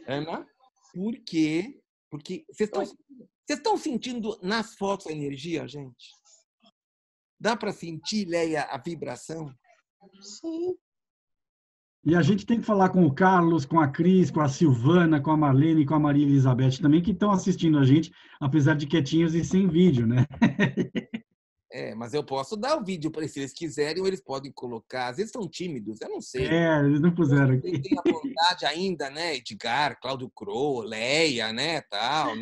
[SPEAKER 2] Ana? Por quê? Porque vocês estão sentindo nas fotos a energia, gente? Dá para sentir, Leia, a vibração?
[SPEAKER 4] Sim.
[SPEAKER 1] E a gente tem que falar com o Carlos, com a Cris, com a Silvana, com a Marlene e com a Maria Elizabeth também, que estão assistindo a gente, apesar de quietinhos e sem vídeo, né?
[SPEAKER 2] Mas eu posso dar o vídeo para eles, se eles quiserem, ou eles podem colocar. Às vezes são tímidos, eu não sei.
[SPEAKER 1] Eles não puseram aqui.
[SPEAKER 2] Tem a vontade ainda, né? Edgar, Cláudio Crow, Leia, né? Tal, né?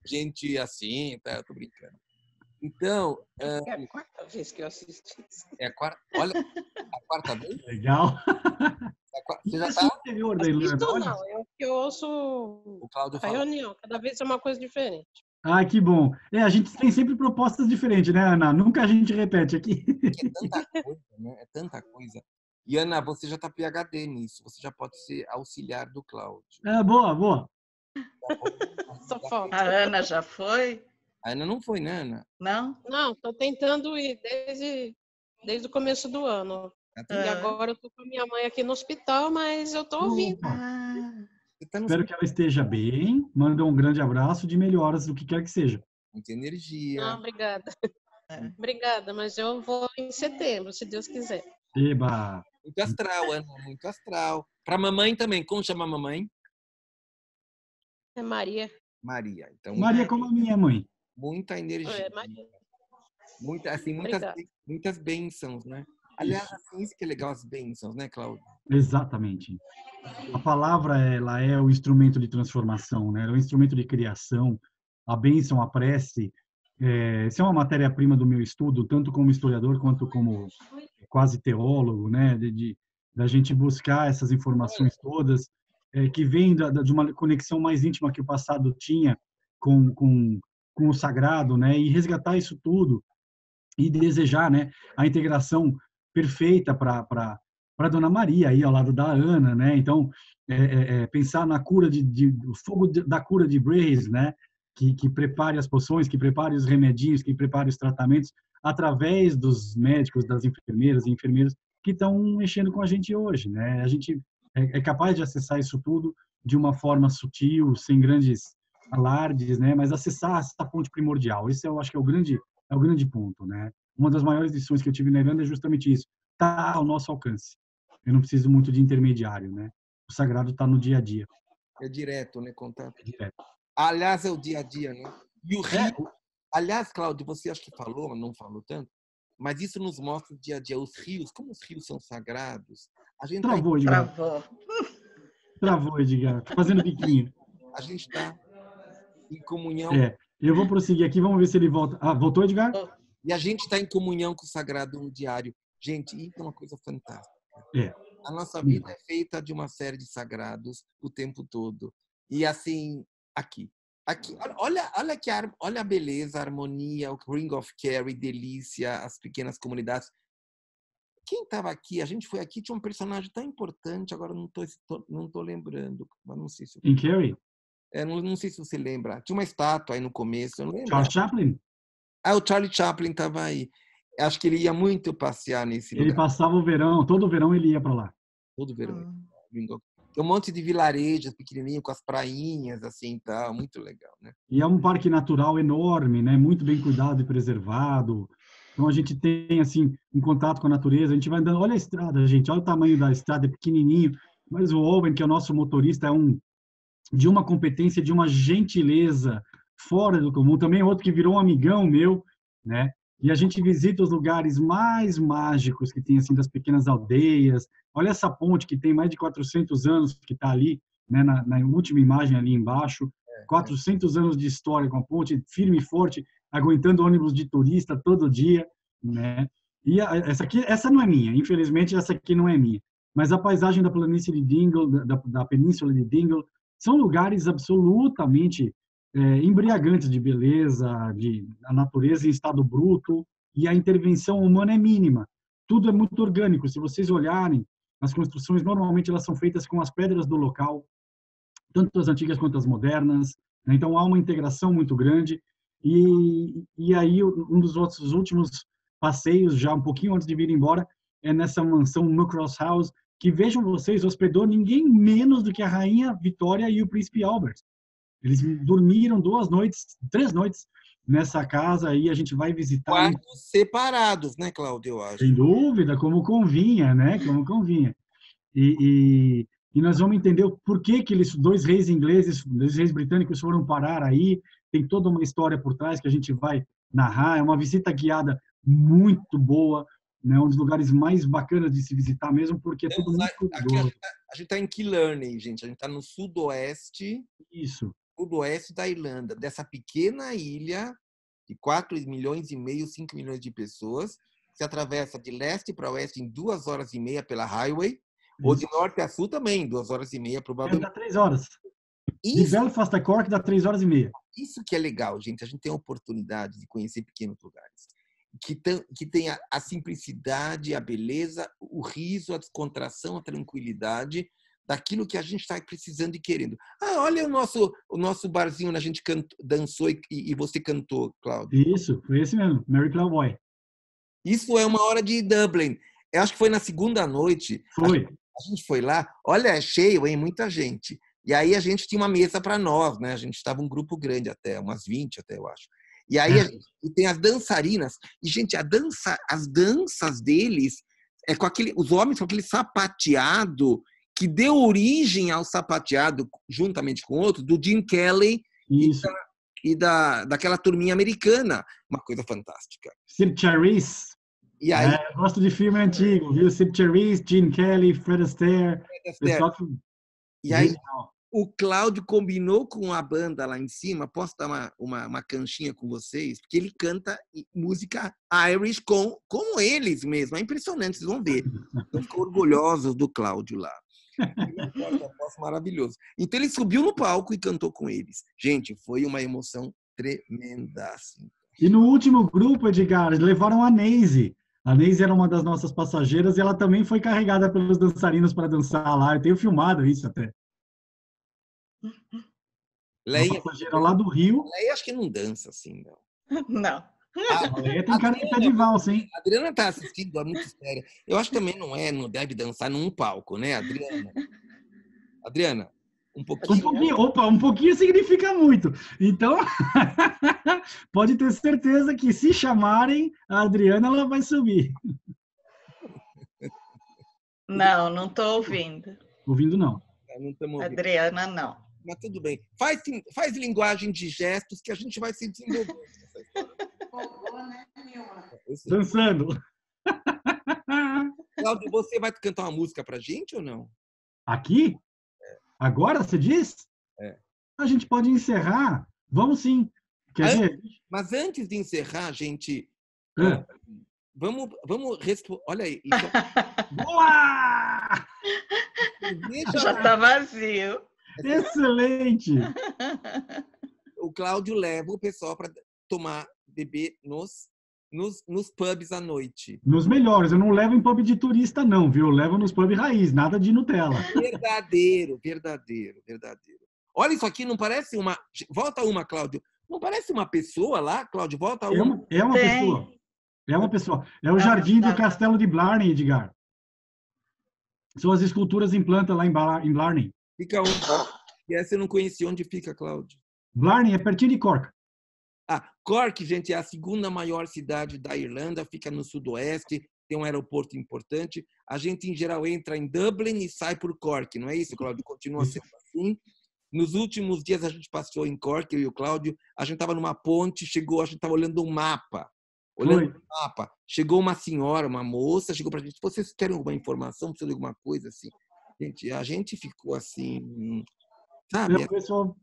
[SPEAKER 2] Gente assim, tá? Eu tô brincando. Então...
[SPEAKER 4] É a 4ª vez que eu assisti isso.
[SPEAKER 2] Olha, a 4ª vez?
[SPEAKER 1] Legal.
[SPEAKER 2] Você já tá?
[SPEAKER 4] Não, eu ouço
[SPEAKER 2] o Cláudio
[SPEAKER 4] a reunião. Cada vez é uma coisa diferente.
[SPEAKER 1] Que bom. A gente tem sempre propostas diferentes, né, Ana? Nunca a gente repete aqui.
[SPEAKER 2] É tanta coisa, né? É tanta coisa. E, Ana, você já está PhD nisso. Você já pode ser auxiliar do Cláudio.
[SPEAKER 1] Boa.
[SPEAKER 4] Só falta.
[SPEAKER 5] A Ana já foi?
[SPEAKER 2] A Ana não foi, né, Ana?
[SPEAKER 5] Não?
[SPEAKER 4] Não, estou tentando ir desde o começo do ano. E agora eu estou com a minha mãe aqui no hospital, mas eu estou ouvindo.
[SPEAKER 1] Espero que ela esteja bem. Manda um grande abraço de melhoras, do que quer que seja.
[SPEAKER 2] Muita energia.
[SPEAKER 4] Não, obrigada. Obrigada, mas eu vou em setembro, se Deus quiser.
[SPEAKER 1] Eba!
[SPEAKER 2] Muito astral, Ana, muito astral. Para a mamãe também. Como chama a mamãe?
[SPEAKER 4] É Maria.
[SPEAKER 2] Maria. Então,
[SPEAKER 1] Maria como a minha mãe.
[SPEAKER 2] muita energia.
[SPEAKER 4] É Maria.
[SPEAKER 2] Muitas,
[SPEAKER 4] Obrigada.
[SPEAKER 2] muitas bênçãos, né? Aliás,
[SPEAKER 1] Isso.
[SPEAKER 2] assim, isso que é legal, as bênçãos, né, Cláudio?
[SPEAKER 1] Exatamente. A palavra, ela é o instrumento de transformação, né? É o instrumento de criação. A bênção, a prece, isso é uma matéria-prima do meu estudo, tanto como historiador quanto como quase teólogo, né? Da gente buscar essas informações todas, que vêm de uma conexão mais íntima que o passado tinha com o sagrado, né? E resgatar isso tudo e desejar, né, a integração perfeita para Dona Maria aí ao lado da Ana, né? Então pensar na cura o fogo da cura de Braze, né? Que prepare as poções, que prepare os remedinhos, que prepare os tratamentos através dos médicos, das enfermeiras e enfermeiros que estão mexendo com a gente hoje, né? A gente é capaz de acessar isso tudo de uma forma sutil, sem grandes alardes, né? Mas acessar essa fonte primordial. Esse eu acho que é o grande ponto, né? Uma das maiores lições que eu tive na Irlanda é justamente isso. Está ao nosso alcance. Eu não preciso muito de intermediário, né? O sagrado está no dia a dia.
[SPEAKER 2] É direto, né? Contato.
[SPEAKER 1] É direto.
[SPEAKER 2] Aliás, é o dia a dia, né? E o rio.
[SPEAKER 1] É,
[SPEAKER 2] Aliás, Cláudio, você acha que falou, mas não falou tanto, mas isso nos mostra o dia a dia. Os rios, como os rios são sagrados. A gente está
[SPEAKER 1] travou, Edgar. Travou, Edgar. Fazendo biquinho.
[SPEAKER 2] em comunhão.
[SPEAKER 1] Eu vou prosseguir aqui, vamos ver se ele volta. Ah, voltou, Edgar?
[SPEAKER 2] E a gente está em comunhão com o sagrado no diário. Gente, isso é uma coisa fantástica. A nossa vida é feita de uma série de sagrados o tempo todo. E assim, aqui. Olha a beleza, a harmonia, o Ring of Kerry, delícia, as pequenas comunidades. Quem estava aqui, a gente foi aqui, tinha um personagem tão importante, agora não tô lembrando. Não sei se
[SPEAKER 1] em Kerry?
[SPEAKER 2] Não sei se você lembra. Tinha uma estátua aí no começo, eu não lembro.
[SPEAKER 1] Charles Chaplin?
[SPEAKER 2] O Charlie Chaplin estava aí. Acho que ele ia muito passear nesse lugar.
[SPEAKER 1] Ele passava o verão, todo verão ele ia para lá.
[SPEAKER 2] Todo verão. Tem um monte de vilarejos pequenininho com as prainhas assim, tal, muito legal, né?
[SPEAKER 1] E é um parque natural enorme, né? Muito bem cuidado e preservado. Então a gente tem assim um contato com a natureza. A gente vai andando, olha a estrada, gente, olha o tamanho da estrada, é pequenininho. Mas o Owen, que é o nosso motorista, de uma competência, de uma gentileza fora do comum. Também outro que virou um amigão meu, né? E a gente visita os lugares mais mágicos que tem, assim, das pequenas aldeias. Olha essa ponte que tem mais de 400 anos, que está ali, né, na última imagem ali embaixo. 400 anos de história com a ponte firme e forte, aguentando ônibus de turista todo dia, né? E essa não é minha, infelizmente essa aqui não é minha. Mas a paisagem da planície de Dingle, da península de Dingle, são lugares absolutamente embriagantes de beleza, a natureza em estado bruto, e a intervenção humana é mínima. Tudo é muito orgânico. Se vocês olharem, as construções normalmente elas são feitas com as pedras do local, tanto as antigas quanto as modernas, né? Então há uma integração muito grande. E aí um dos outros últimos passeios, já um pouquinho antes de vir embora, é nessa mansão Muckross House, que, vejam vocês, hospedou ninguém menos do que a rainha Vitória e o príncipe Albert. Eles dormiram 3 noites nessa casa, aí a gente vai visitar.
[SPEAKER 2] Quartos separados, né, Cláudio, eu acho.
[SPEAKER 1] Sem dúvida, como convinha, né? Como convinha. E nós vamos entender o porquê que eles, dois reis ingleses, dois reis britânicos foram parar aí. Tem toda uma história por trás que a gente vai narrar. É uma visita guiada muito boa, né? Um dos lugares mais bacanas de se visitar mesmo, porque é tudo muito cuidadoso.
[SPEAKER 2] A gente está em Killarney, gente. A gente está no sudoeste.
[SPEAKER 1] Isso.
[SPEAKER 2] Sudoeste da Irlanda, dessa pequena ilha de 4,5 milhões, 5 milhões de pessoas. Se atravessa de leste para oeste em 2 horas e meia pela highway. Ou de norte a sul também, 2 horas e meia, provavelmente.
[SPEAKER 1] Dá 3 horas. De Belfast a Cork dá 3 horas e meia.
[SPEAKER 2] Isso que é legal, gente. A gente tem a oportunidade de conhecer pequenos lugares. Que tem a simplicidade, a beleza, o riso, a descontração, a tranquilidade daquilo que a gente está precisando e querendo. Olha o nosso barzinho onde a gente dançou e você cantou, Cláudio.
[SPEAKER 1] Isso, foi esse mesmo, Mary Plowboy.
[SPEAKER 2] Isso é uma hora de Dublin. Eu acho que foi na segunda noite.
[SPEAKER 1] Foi.
[SPEAKER 2] A gente foi lá. Olha, é cheio, hein? Muita gente. E aí a gente tinha uma mesa para nós, né? A gente estava um grupo grande até, umas 20 até, eu acho. E aí e tem as dançarinas. E, gente, as danças deles os homens com aquele sapateado que deu origem ao sapateado, juntamente com outro, do Gene Kelly
[SPEAKER 1] Isso.
[SPEAKER 2] daquela turminha americana. Uma coisa fantástica.
[SPEAKER 1] Sid Charisse.
[SPEAKER 2] E aí,
[SPEAKER 1] Eu gosto de filme antigo, viu? Sid Charisse, Gene Kelly, Fred Astaire. Pessoal que...
[SPEAKER 2] E aí, o Cláudio combinou com a banda lá em cima. Posso dar uma canchinha com vocês? Porque ele canta música Irish como eles mesmo. É impressionante, vocês vão ver. Estão ficando orgulhosos do Cláudio lá. Maravilhoso. Então ele subiu no palco e cantou com eles. Gente, foi uma emoção tremenda. Assim.
[SPEAKER 1] E no último grupo, Edgar, levaram a Neise. A Neise era uma das nossas passageiras e ela também foi carregada pelos dançarinos para dançar lá. Eu tenho filmado isso até.
[SPEAKER 2] Leia,
[SPEAKER 1] uma passageira lá do Rio.
[SPEAKER 2] Leia acho que não dança assim, não.
[SPEAKER 5] Não.
[SPEAKER 1] A Leia tem cara de pé de valsa, hein?
[SPEAKER 2] A Adriana está assistindo, é muito séria. Eu acho que também não deve dançar num palco, né, Adriana? Adriana, um pouquinho.
[SPEAKER 1] Um pouquinho significa muito. Então, pode ter certeza que se chamarem a Adriana, ela vai subir.
[SPEAKER 5] Não estou ouvindo.
[SPEAKER 1] Ouvindo, não.
[SPEAKER 2] Não estamos ouvindo.
[SPEAKER 5] Adriana, não.
[SPEAKER 2] Mas tudo bem. Faz linguagem de gestos que a gente vai se desenvolver.
[SPEAKER 1] Dançando.
[SPEAKER 2] Cláudio, você vai cantar uma música pra gente ou não?
[SPEAKER 1] Aqui? Agora, você diz? A gente pode encerrar. Vamos sim. Quer dizer?
[SPEAKER 2] Mas antes de encerrar, gente, vamos responder. Olha aí.
[SPEAKER 1] Boa!
[SPEAKER 5] Já está vazio.
[SPEAKER 1] Excelente!
[SPEAKER 2] O Cláudio leva o pessoal para beber nos pubs à noite.
[SPEAKER 1] Nos melhores. Eu não levo em pub de turista, não, viu? Eu levo nos pub raiz, nada de Nutella.
[SPEAKER 2] Verdadeiro. Olha isso aqui, não parece uma... Volta uma, Cláudio. Não parece uma pessoa lá, Cláudio? Volta uma.
[SPEAKER 1] É uma pessoa. É uma pessoa. É o jardim do Castelo de Blarney, Edgar. São as esculturas em planta lá em Blarney.
[SPEAKER 2] Fica onde? E essa eu não conhecia. Onde fica, Cláudio?
[SPEAKER 1] Blarney é pertinho de Cork.
[SPEAKER 2] Cork, gente, é a segunda maior cidade da Irlanda, fica no sudoeste, tem um aeroporto importante. A gente, em geral, entra em Dublin e sai por Cork, não é isso, Cláudio? Continua sendo assim. Nos últimos dias, a gente passou em Cork, eu e o Cláudio, a gente estava numa ponte, a gente estava olhando um mapa. Chegou uma senhora, uma moça, chegou para a gente, vocês querem alguma informação, precisam de alguma coisa assim? Gente, a gente ficou assim... Sabe?
[SPEAKER 1] O pessoal,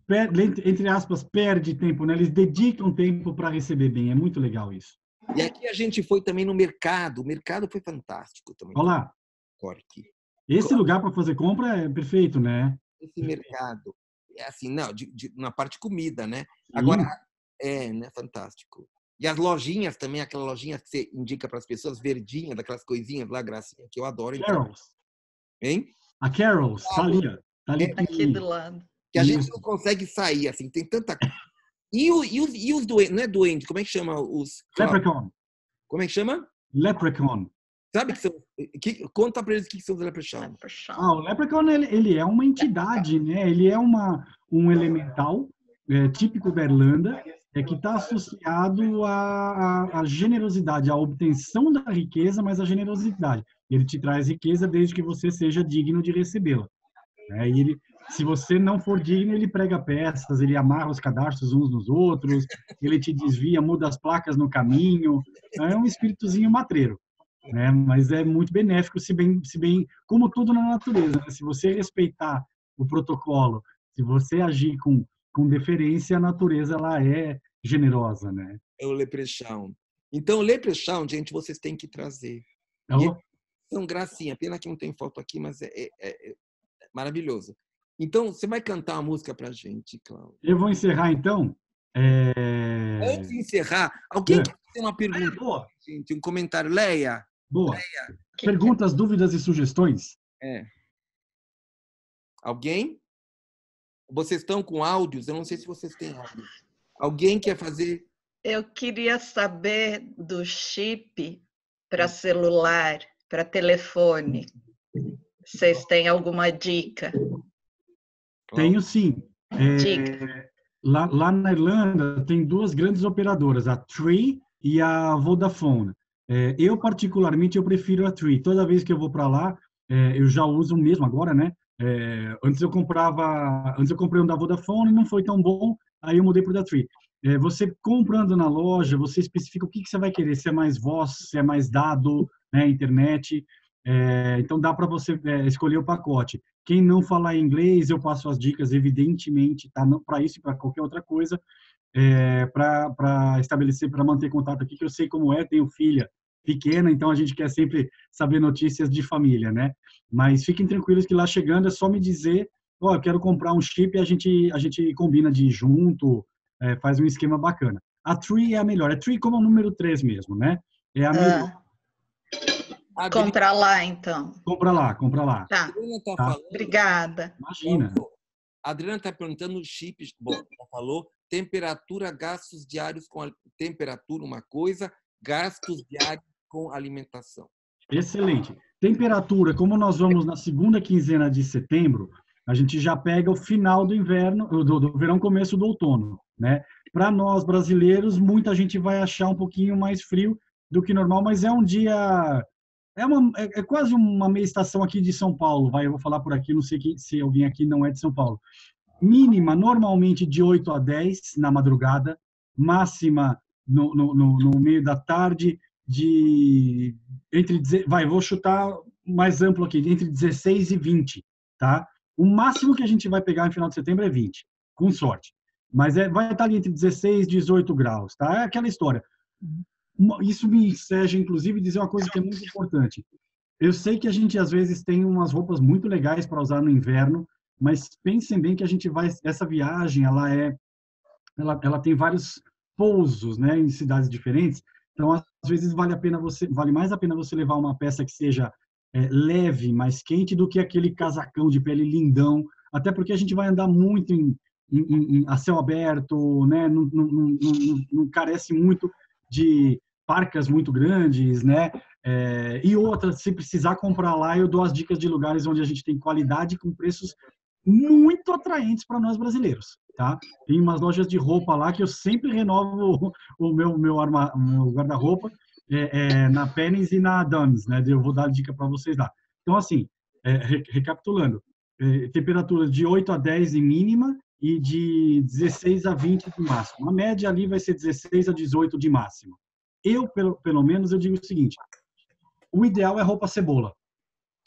[SPEAKER 1] entre aspas, perde tempo, né? Eles dedicam tempo para receber bem. É muito legal isso.
[SPEAKER 2] E aqui a gente foi também no mercado. O mercado foi fantástico também.
[SPEAKER 1] Olha lá.
[SPEAKER 2] Cork.
[SPEAKER 1] Esse lugar para fazer compra é perfeito, né?
[SPEAKER 2] Esse mercado. É assim, não, na parte de comida, né? Agora, né? Fantástico. E as lojinhas também, aquelas lojinhas que você indica para as pessoas, verdinhas, daquelas coisinhas lá, gracinha, que eu adoro.
[SPEAKER 1] Carol's.
[SPEAKER 2] Hein?
[SPEAKER 1] A Carol's, tá ali. Tá ali
[SPEAKER 5] aqui do lado.
[SPEAKER 2] Que a gente não consegue sair, assim, tem tanta coisa. E os doentes, não é doente, como é que chama os...
[SPEAKER 1] Leprechaun.
[SPEAKER 2] Como é que chama?
[SPEAKER 1] Leprechaun.
[SPEAKER 2] Sabe que são... Conta para eles o que são os Leprechaun.
[SPEAKER 1] O Leprechaun, ele é uma entidade, né? Ele é um elemental típico da Irlanda, que está associado à generosidade, à obtenção da riqueza, mas à generosidade. Ele te traz riqueza desde que você seja digno de recebê-la. Se você não for digno, ele prega peças, ele amarra os cadarços uns nos outros, ele te desvia, muda as placas no caminho. É um espíritozinho matreiro, né? Mas é muito benéfico, se bem como tudo na natureza, né? Se você respeitar o protocolo, se você agir com deferência, a natureza ela é generosa, né?
[SPEAKER 2] É o Leprechaun. Então, o Leprechaun, gente, vocês têm que trazer. São gracinha. Pena que não tem foto aqui, mas é maravilhoso. Então, você vai cantar uma música pra gente, Cláudio?
[SPEAKER 1] Eu vou encerrar, então.
[SPEAKER 2] Antes de encerrar, alguém quer fazer uma pergunta?
[SPEAKER 1] Boa.
[SPEAKER 2] Gente, um comentário. Leia.
[SPEAKER 1] Boa. Leia. Perguntas, dúvidas e sugestões?
[SPEAKER 2] Alguém? Vocês estão com áudios? Eu não sei se vocês têm áudios. Alguém quer fazer?
[SPEAKER 5] Eu queria saber do chip para celular, para telefone. Vocês têm alguma dica?
[SPEAKER 1] Tenho sim. Lá na Irlanda tem duas grandes operadoras, a Three e a Vodafone. Eu, particularmente, eu prefiro a Tree. Toda vez que eu vou para lá, eu já uso mesmo agora, né? Antes eu comprei um da Vodafone, não foi tão bom, aí eu mudei para o da Tree. Você comprando na loja, você especifica o que você vai querer, se é mais voz, se é mais dado, né, internet. Então dá para você escolher o pacote. Quem não falar inglês, eu passo as dicas, evidentemente, tá? Para isso e para qualquer outra coisa, para estabelecer, para manter contato aqui, que eu sei como é, tenho filha pequena, então a gente quer sempre saber notícias de família, né? Mas fiquem tranquilos que lá chegando é só me dizer, eu quero comprar um chip e a gente combina de ir junto, faz um esquema bacana. A Tree é a melhor, a Tree como o número 3 mesmo, né? É a melhor.
[SPEAKER 5] Compra lá, então.
[SPEAKER 1] Compra lá.
[SPEAKER 5] Tá.
[SPEAKER 1] Tá?
[SPEAKER 5] Obrigada.
[SPEAKER 1] Imagina.
[SPEAKER 2] A Adriana está perguntando os chips. Bom, já falou. Temperatura, gastos diários com temperatura, uma coisa. Gastos diários com alimentação.
[SPEAKER 1] Excelente. Temperatura, como nós vamos na segunda quinzena de setembro, a gente já pega o final do inverno, do verão, começo do outono, né? Para nós brasileiros, muita gente vai achar um pouquinho mais frio do que normal, mas é um dia... É quase uma meia estação aqui de São Paulo, eu vou falar por aqui, não sei se alguém aqui não é de São Paulo. Mínima, normalmente, de 8 a 10 na madrugada, máxima no meio da tarde, vou chutar mais amplo aqui, entre 16 e 20, tá? O máximo que a gente vai pegar no final de setembro é 20, com sorte. Mas vai estar ali entre 16 e 18 graus, tá? É aquela história. Isso me enseja, inclusive, dizer uma coisa que é muito importante. Eu sei que a gente, às vezes, tem umas roupas muito legais para usar no inverno, mas pensem bem que essa viagem, ela tem vários pousos, né, em cidades diferentes. Então, às vezes, vale mais a pena você levar uma peça que seja leve, mais quente, do que aquele casacão de pele lindão, até porque a gente vai andar muito a céu aberto, né, não carece muito de parcas muito grandes, né? E outra, se precisar comprar lá, eu dou as dicas de lugares onde a gente tem qualidade com preços muito atraentes para nós brasileiros, tá? Tem umas lojas de roupa lá que eu sempre renovo o meu guarda-roupa na Pennies e na Dunnes, né? Eu vou dar a dica para vocês lá. Então, assim, recapitulando, temperatura de 8 a 10 em mínima e de 16 a 20 de máximo. A média ali vai ser 16 a 18 de máximo. Pelo menos, eu digo o seguinte, o ideal é roupa cebola.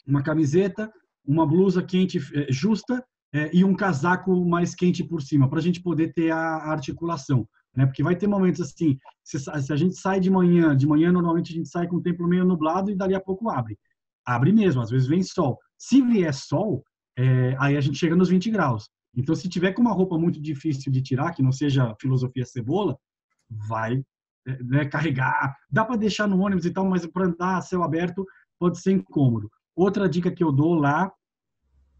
[SPEAKER 1] Uma camiseta, uma blusa quente justa e um casaco mais quente por cima, para a gente poder ter a articulação, né? Porque vai ter momentos assim, se a gente sai de manhã normalmente a gente sai com o tempo meio nublado e dali a pouco abre mesmo, às vezes vem sol. Se vier sol, aí a gente chega nos 20 graus. Então, se tiver com uma roupa muito difícil de tirar, que não seja filosofia cebola, vai carregar. Dá para deixar no ônibus e tal, mas para andar a céu aberto pode ser incômodo. Outra dica que eu dou lá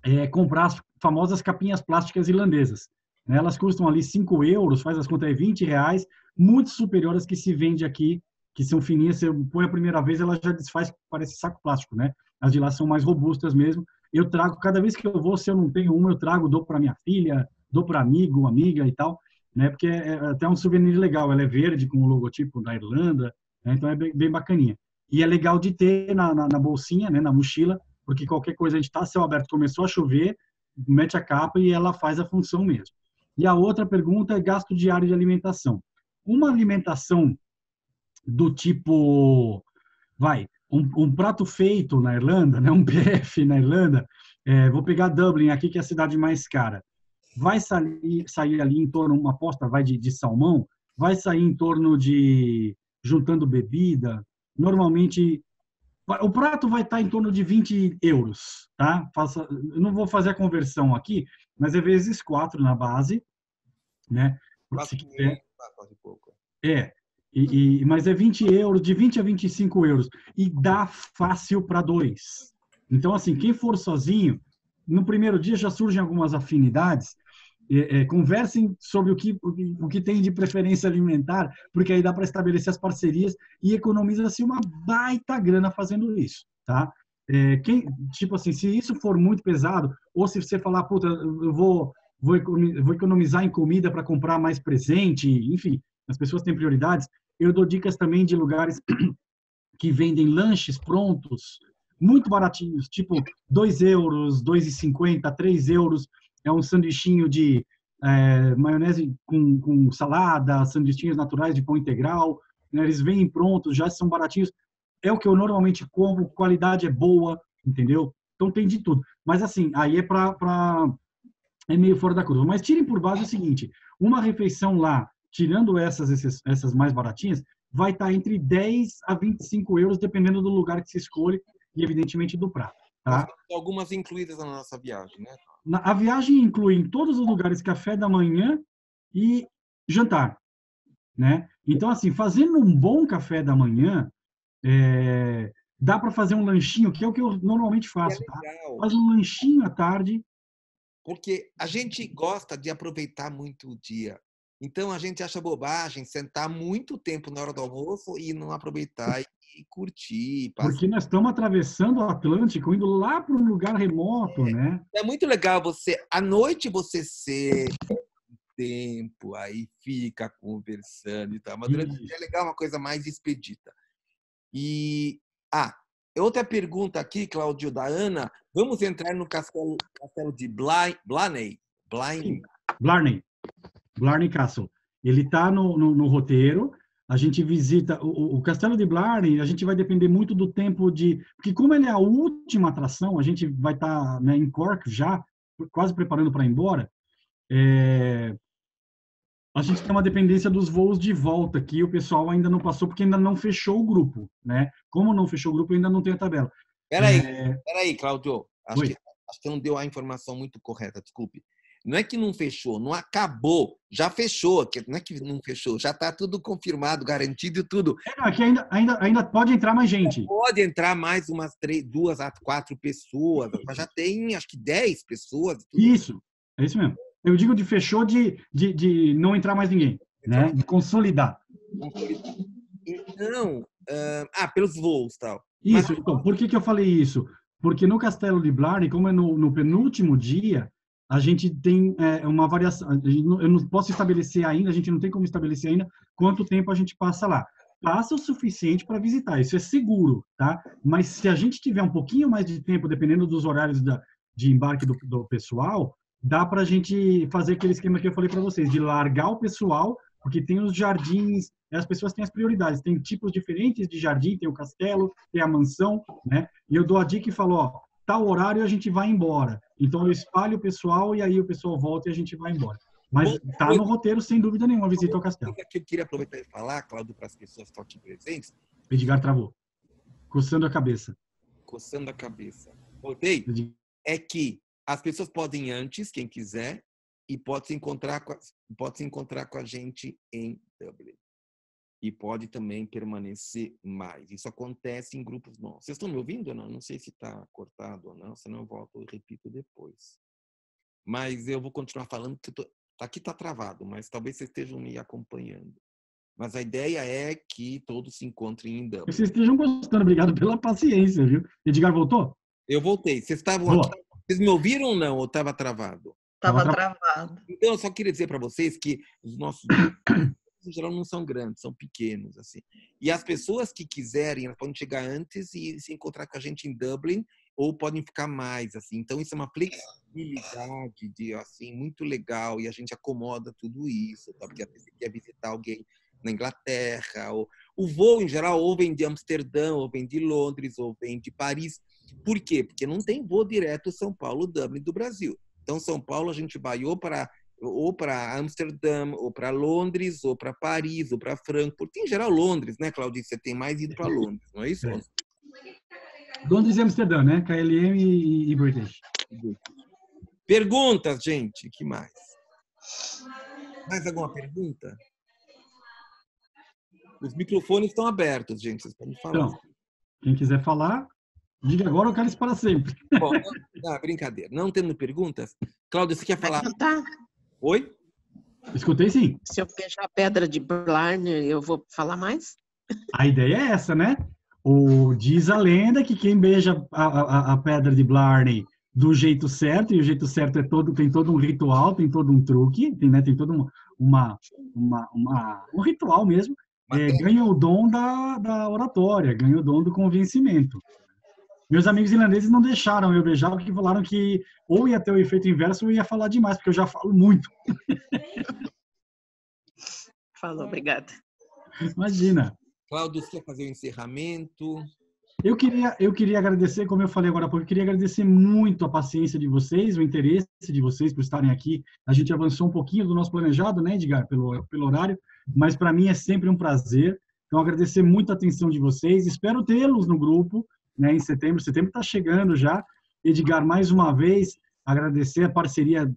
[SPEAKER 1] é comprar as famosas capinhas plásticas irlandesas. Elas custam ali 5 euros, faz as contas, R$20, muito superior às que se vende aqui, que são fininhas, você põe a primeira vez, ela já desfaz, parece saco plástico, né? As de lá são mais robustas mesmo. Eu trago, cada vez que eu vou, se eu não tenho uma, eu trago, dou para minha filha, dou para amigo, amiga e tal, né? Porque é até um souvenir legal, ela é verde com o logotipo da Irlanda, né? Então é bem bacaninha. E é legal de ter na bolsinha, né? Na mochila, porque qualquer coisa, a gente está céu aberto, começou a chover, mete a capa e ela faz a função mesmo. E a outra pergunta é gasto diário de alimentação. Uma alimentação do tipo, um prato feito na Irlanda, né, um PF na Irlanda, vou pegar Dublin aqui, que é a cidade mais cara, vai sair ali em torno, uma aposta de salmão, vai sair em torno de, juntando bebida, normalmente, o prato vai estar em torno de 20 euros, tá? Eu não vou fazer a conversão aqui, mas é vezes 4 na base, né? Se quiser. Mas é 20 euros, de 20 a 25 euros. E dá fácil para 2. Então, assim, quem for sozinho, no primeiro dia já surgem algumas afinidades. Conversem sobre o que tem de preferência alimentar, porque aí dá para estabelecer as parcerias e economiza-se uma baita grana fazendo isso, tá? Tipo assim, se isso for muito pesado, ou se você falar, puta, eu vou economizar em comida para comprar mais presente, enfim, as pessoas têm prioridades. Eu dou dicas também de lugares que vendem lanches prontos, muito baratinhos, tipo 2 euros, 2,50, 3 euros. É um sanduichinho de maionese com salada, sanduichinhos naturais de pão integral. Né? Eles vêm prontos, já são baratinhos. É o que eu normalmente como, qualidade é boa, entendeu? Então tem de tudo. Mas assim, aí é meio fora da curva. Mas tirem por base o seguinte, uma refeição lá, tirando essas mais baratinhas, vai estar entre 10 a 25 euros, dependendo do lugar que se escolhe e, evidentemente, do prato. Tá?
[SPEAKER 2] Algumas incluídas na nossa viagem, né?
[SPEAKER 1] A viagem inclui em todos os lugares café da manhã e jantar. Né? Então, assim, fazendo um bom café da manhã, dá para fazer um lanchinho, que é o que eu normalmente faço. Tá? Faz um lanchinho à tarde.
[SPEAKER 2] Porque a gente gosta de aproveitar muito o dia. Então, a gente acha bobagem sentar muito tempo na hora do almoço e não aproveitar e curtir.
[SPEAKER 1] Porque nós estamos atravessando o Atlântico, indo lá para um lugar remoto, né?
[SPEAKER 2] É muito legal à noite você ser tempo, aí fica conversando e tal. Mas durante o dia é legal, uma coisa mais expedita. E, outra pergunta aqui, Cláudio, da Ana. Vamos entrar no castelo de Blarney.
[SPEAKER 1] Blarney Castle. Ele está no roteiro. A gente visita o Castelo de Blarney. A gente vai depender muito do tempo porque como ele é a última atração, a gente vai estar, né, em Cork já, quase preparando para ir embora. A gente tem uma dependência dos voos de volta, que o pessoal ainda não passou, porque ainda não fechou o grupo, né? Como não fechou o grupo, ainda não tem a tabela.
[SPEAKER 2] Peraí, Cláudio. Acho que não deu a informação muito correta, desculpe. Não é que não fechou, não acabou. Já fechou. Não é que não fechou, já está tudo confirmado, garantido e tudo.
[SPEAKER 1] É que ainda pode entrar mais gente.
[SPEAKER 2] Pode entrar mais umas 2 a 4 pessoas. Mas já tem, acho que 10 pessoas. Tudo.
[SPEAKER 1] Isso, é isso mesmo. Eu digo de fechou de não entrar mais ninguém, né? De consolidar.
[SPEAKER 2] Então, pelos voos e tal.
[SPEAKER 1] Isso, então, por que eu falei isso? Porque no Castelo de Blarney, como é no penúltimo dia, a gente tem uma variação. Eu não posso estabelecer ainda, a gente não tem como estabelecer ainda quanto tempo a gente passa lá. Passa o suficiente para visitar, isso é seguro, tá? Mas se a gente tiver um pouquinho mais de tempo, dependendo dos horários de embarque do pessoal, dá para a gente fazer aquele esquema que eu falei para vocês, de largar o pessoal, porque tem os jardins, as pessoas têm as prioridades, tem tipos diferentes de jardim, tem o castelo, tem a mansão, né? E eu dou a dica e falo, tal horário a gente vai embora. Então eu espalho o pessoal e aí o pessoal volta e a gente vai embora. Mas tá no roteiro, sem dúvida nenhuma, a visita ao castelo.
[SPEAKER 2] O que eu queria aproveitar e falar, Cláudio, para as pessoas que estão aqui presentes.
[SPEAKER 1] Edgar travou. Coçando a cabeça.
[SPEAKER 2] Coçando a cabeça. Voltei? É que as pessoas podem ir antes, quem quiser, e pode se encontrar com a gente em Dublin. E pode também permanecer mais. Isso acontece em grupos nossos. Vocês estão me ouvindo ou não? Não sei se está cortado ou não, senão eu volto e repito depois. Mas eu vou continuar falando, porque aqui está travado, mas talvez vocês estejam me acompanhando. Mas a ideia é que todos se encontrem em Dublin.
[SPEAKER 1] Vocês estejam gostando, obrigado pela paciência, viu? Edgar voltou?
[SPEAKER 2] Eu voltei. Vocês estavam aqui? Vocês me ouviram ou não? Ou estava travado?
[SPEAKER 5] Estava travado.
[SPEAKER 2] Então, eu só queria dizer para vocês que os nossos grupos, em geral, não são grandes, são pequenos, assim. E as pessoas que quiserem, elas podem chegar antes e se encontrar com a gente em Dublin, ou podem ficar mais, assim. Então, isso é uma flexibilidade assim, muito legal, e a gente acomoda tudo isso, tá? Porque você quer visitar alguém na Inglaterra, o voo, em geral, ou vem de Amsterdã, ou vem de Londres, ou vem de Paris. Por quê? Porque não tem voo direto São Paulo-Dublin do Brasil. Então, São Paulo, a gente vai ou para Amsterdã, ou para Londres, ou para Paris, ou para Frankfurt. Em geral, Londres, né, Claudio? Você tem mais ido para Londres, não é isso?
[SPEAKER 1] Londres e Amsterdã, né? KLM e British.
[SPEAKER 2] Perguntas, gente. Que mais? Mais alguma pergunta? Os microfones estão abertos, gente. Vocês podem falar.
[SPEAKER 1] Então, quem quiser falar, diga agora ou quero para sempre.
[SPEAKER 2] Bom, brincadeira. Não tendo perguntas, Cláudia, você quer falar?
[SPEAKER 4] Tá.
[SPEAKER 2] Oi?
[SPEAKER 1] Escutei sim.
[SPEAKER 4] Se eu beijar a pedra de Blarney, eu vou falar mais?
[SPEAKER 1] A ideia é essa, né? Diz a lenda que quem beija a pedra de Blarney do jeito certo, e o jeito certo tem todo um ritual, tem todo um truque, tem todo um ritual mesmo, ganha o dom da oratória, ganha o dom do convencimento. Meus amigos irlandeses não deixaram eu beijar, porque falaram que ou ia ter o efeito inverso ou ia falar demais, porque eu já falo muito.
[SPEAKER 5] Falou, obrigada.
[SPEAKER 1] Imagina.
[SPEAKER 2] Cláudio, você quer fazer o encerramento?
[SPEAKER 1] Eu queria agradecer, como eu falei agora há pouco, eu queria agradecer muito a paciência de vocês, o interesse de vocês por estarem aqui. A gente avançou um pouquinho do nosso planejado, né, Edgar, pelo horário, mas para mim é sempre um prazer. Então, agradecer muito a atenção de vocês. Espero tê-los no grupo, né, em setembro. Setembro está chegando já. Edgar, mais uma vez, agradecer a parceria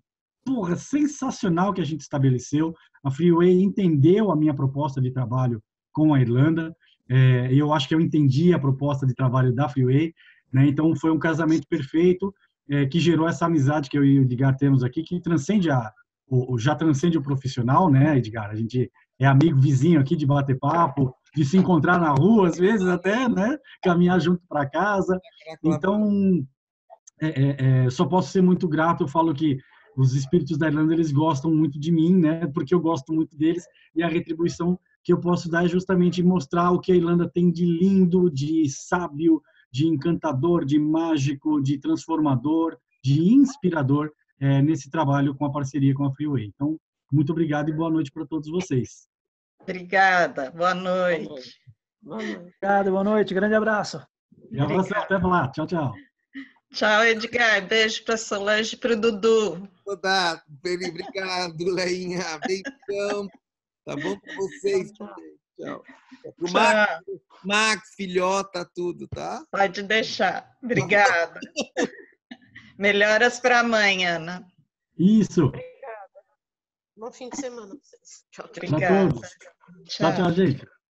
[SPEAKER 1] sensacional que a gente estabeleceu. A Freeway entendeu a minha proposta de trabalho com a Irlanda. Eu acho que eu entendi a proposta de trabalho da Freeway, né? Então, foi um casamento perfeito que gerou essa amizade que eu e o Edgar temos aqui, que transcende já transcende o profissional, né, Edgar? A gente é amigo vizinho aqui de bater papo, de se encontrar na rua, às vezes até, né, caminhar junto para casa. Então, só posso ser muito grato. Eu falo que os espíritos da Irlanda, eles gostam muito de mim, né, porque eu gosto muito deles, e a retribuição que eu posso dar é justamente mostrar o que a Irlanda tem de lindo, de sábio, de encantador, de mágico, de transformador, de inspirador nesse trabalho com a parceria com a Freeway. Então, muito obrigado e boa noite para todos vocês.
[SPEAKER 5] Obrigada, boa noite.
[SPEAKER 4] Boa noite.
[SPEAKER 6] Obrigado, boa noite, grande abraço.
[SPEAKER 1] E abraço, até lá. Tchau, tchau.
[SPEAKER 5] Tchau, Edgar. Beijo para Solange e para o Dudu.
[SPEAKER 2] Obrigado, Leinha. Beijão. Tá bom com vocês?
[SPEAKER 5] Tchau.
[SPEAKER 2] Tchau.
[SPEAKER 5] Tchau.
[SPEAKER 2] Max, filhota, tudo, tá?
[SPEAKER 5] Pode deixar. Obrigada. Melhoras para amanhã, Ana.
[SPEAKER 1] Isso.
[SPEAKER 4] Obrigada. Bom fim de semana para vocês. Tchau, tchau.
[SPEAKER 1] Para todos. Tchau, tchau, gente.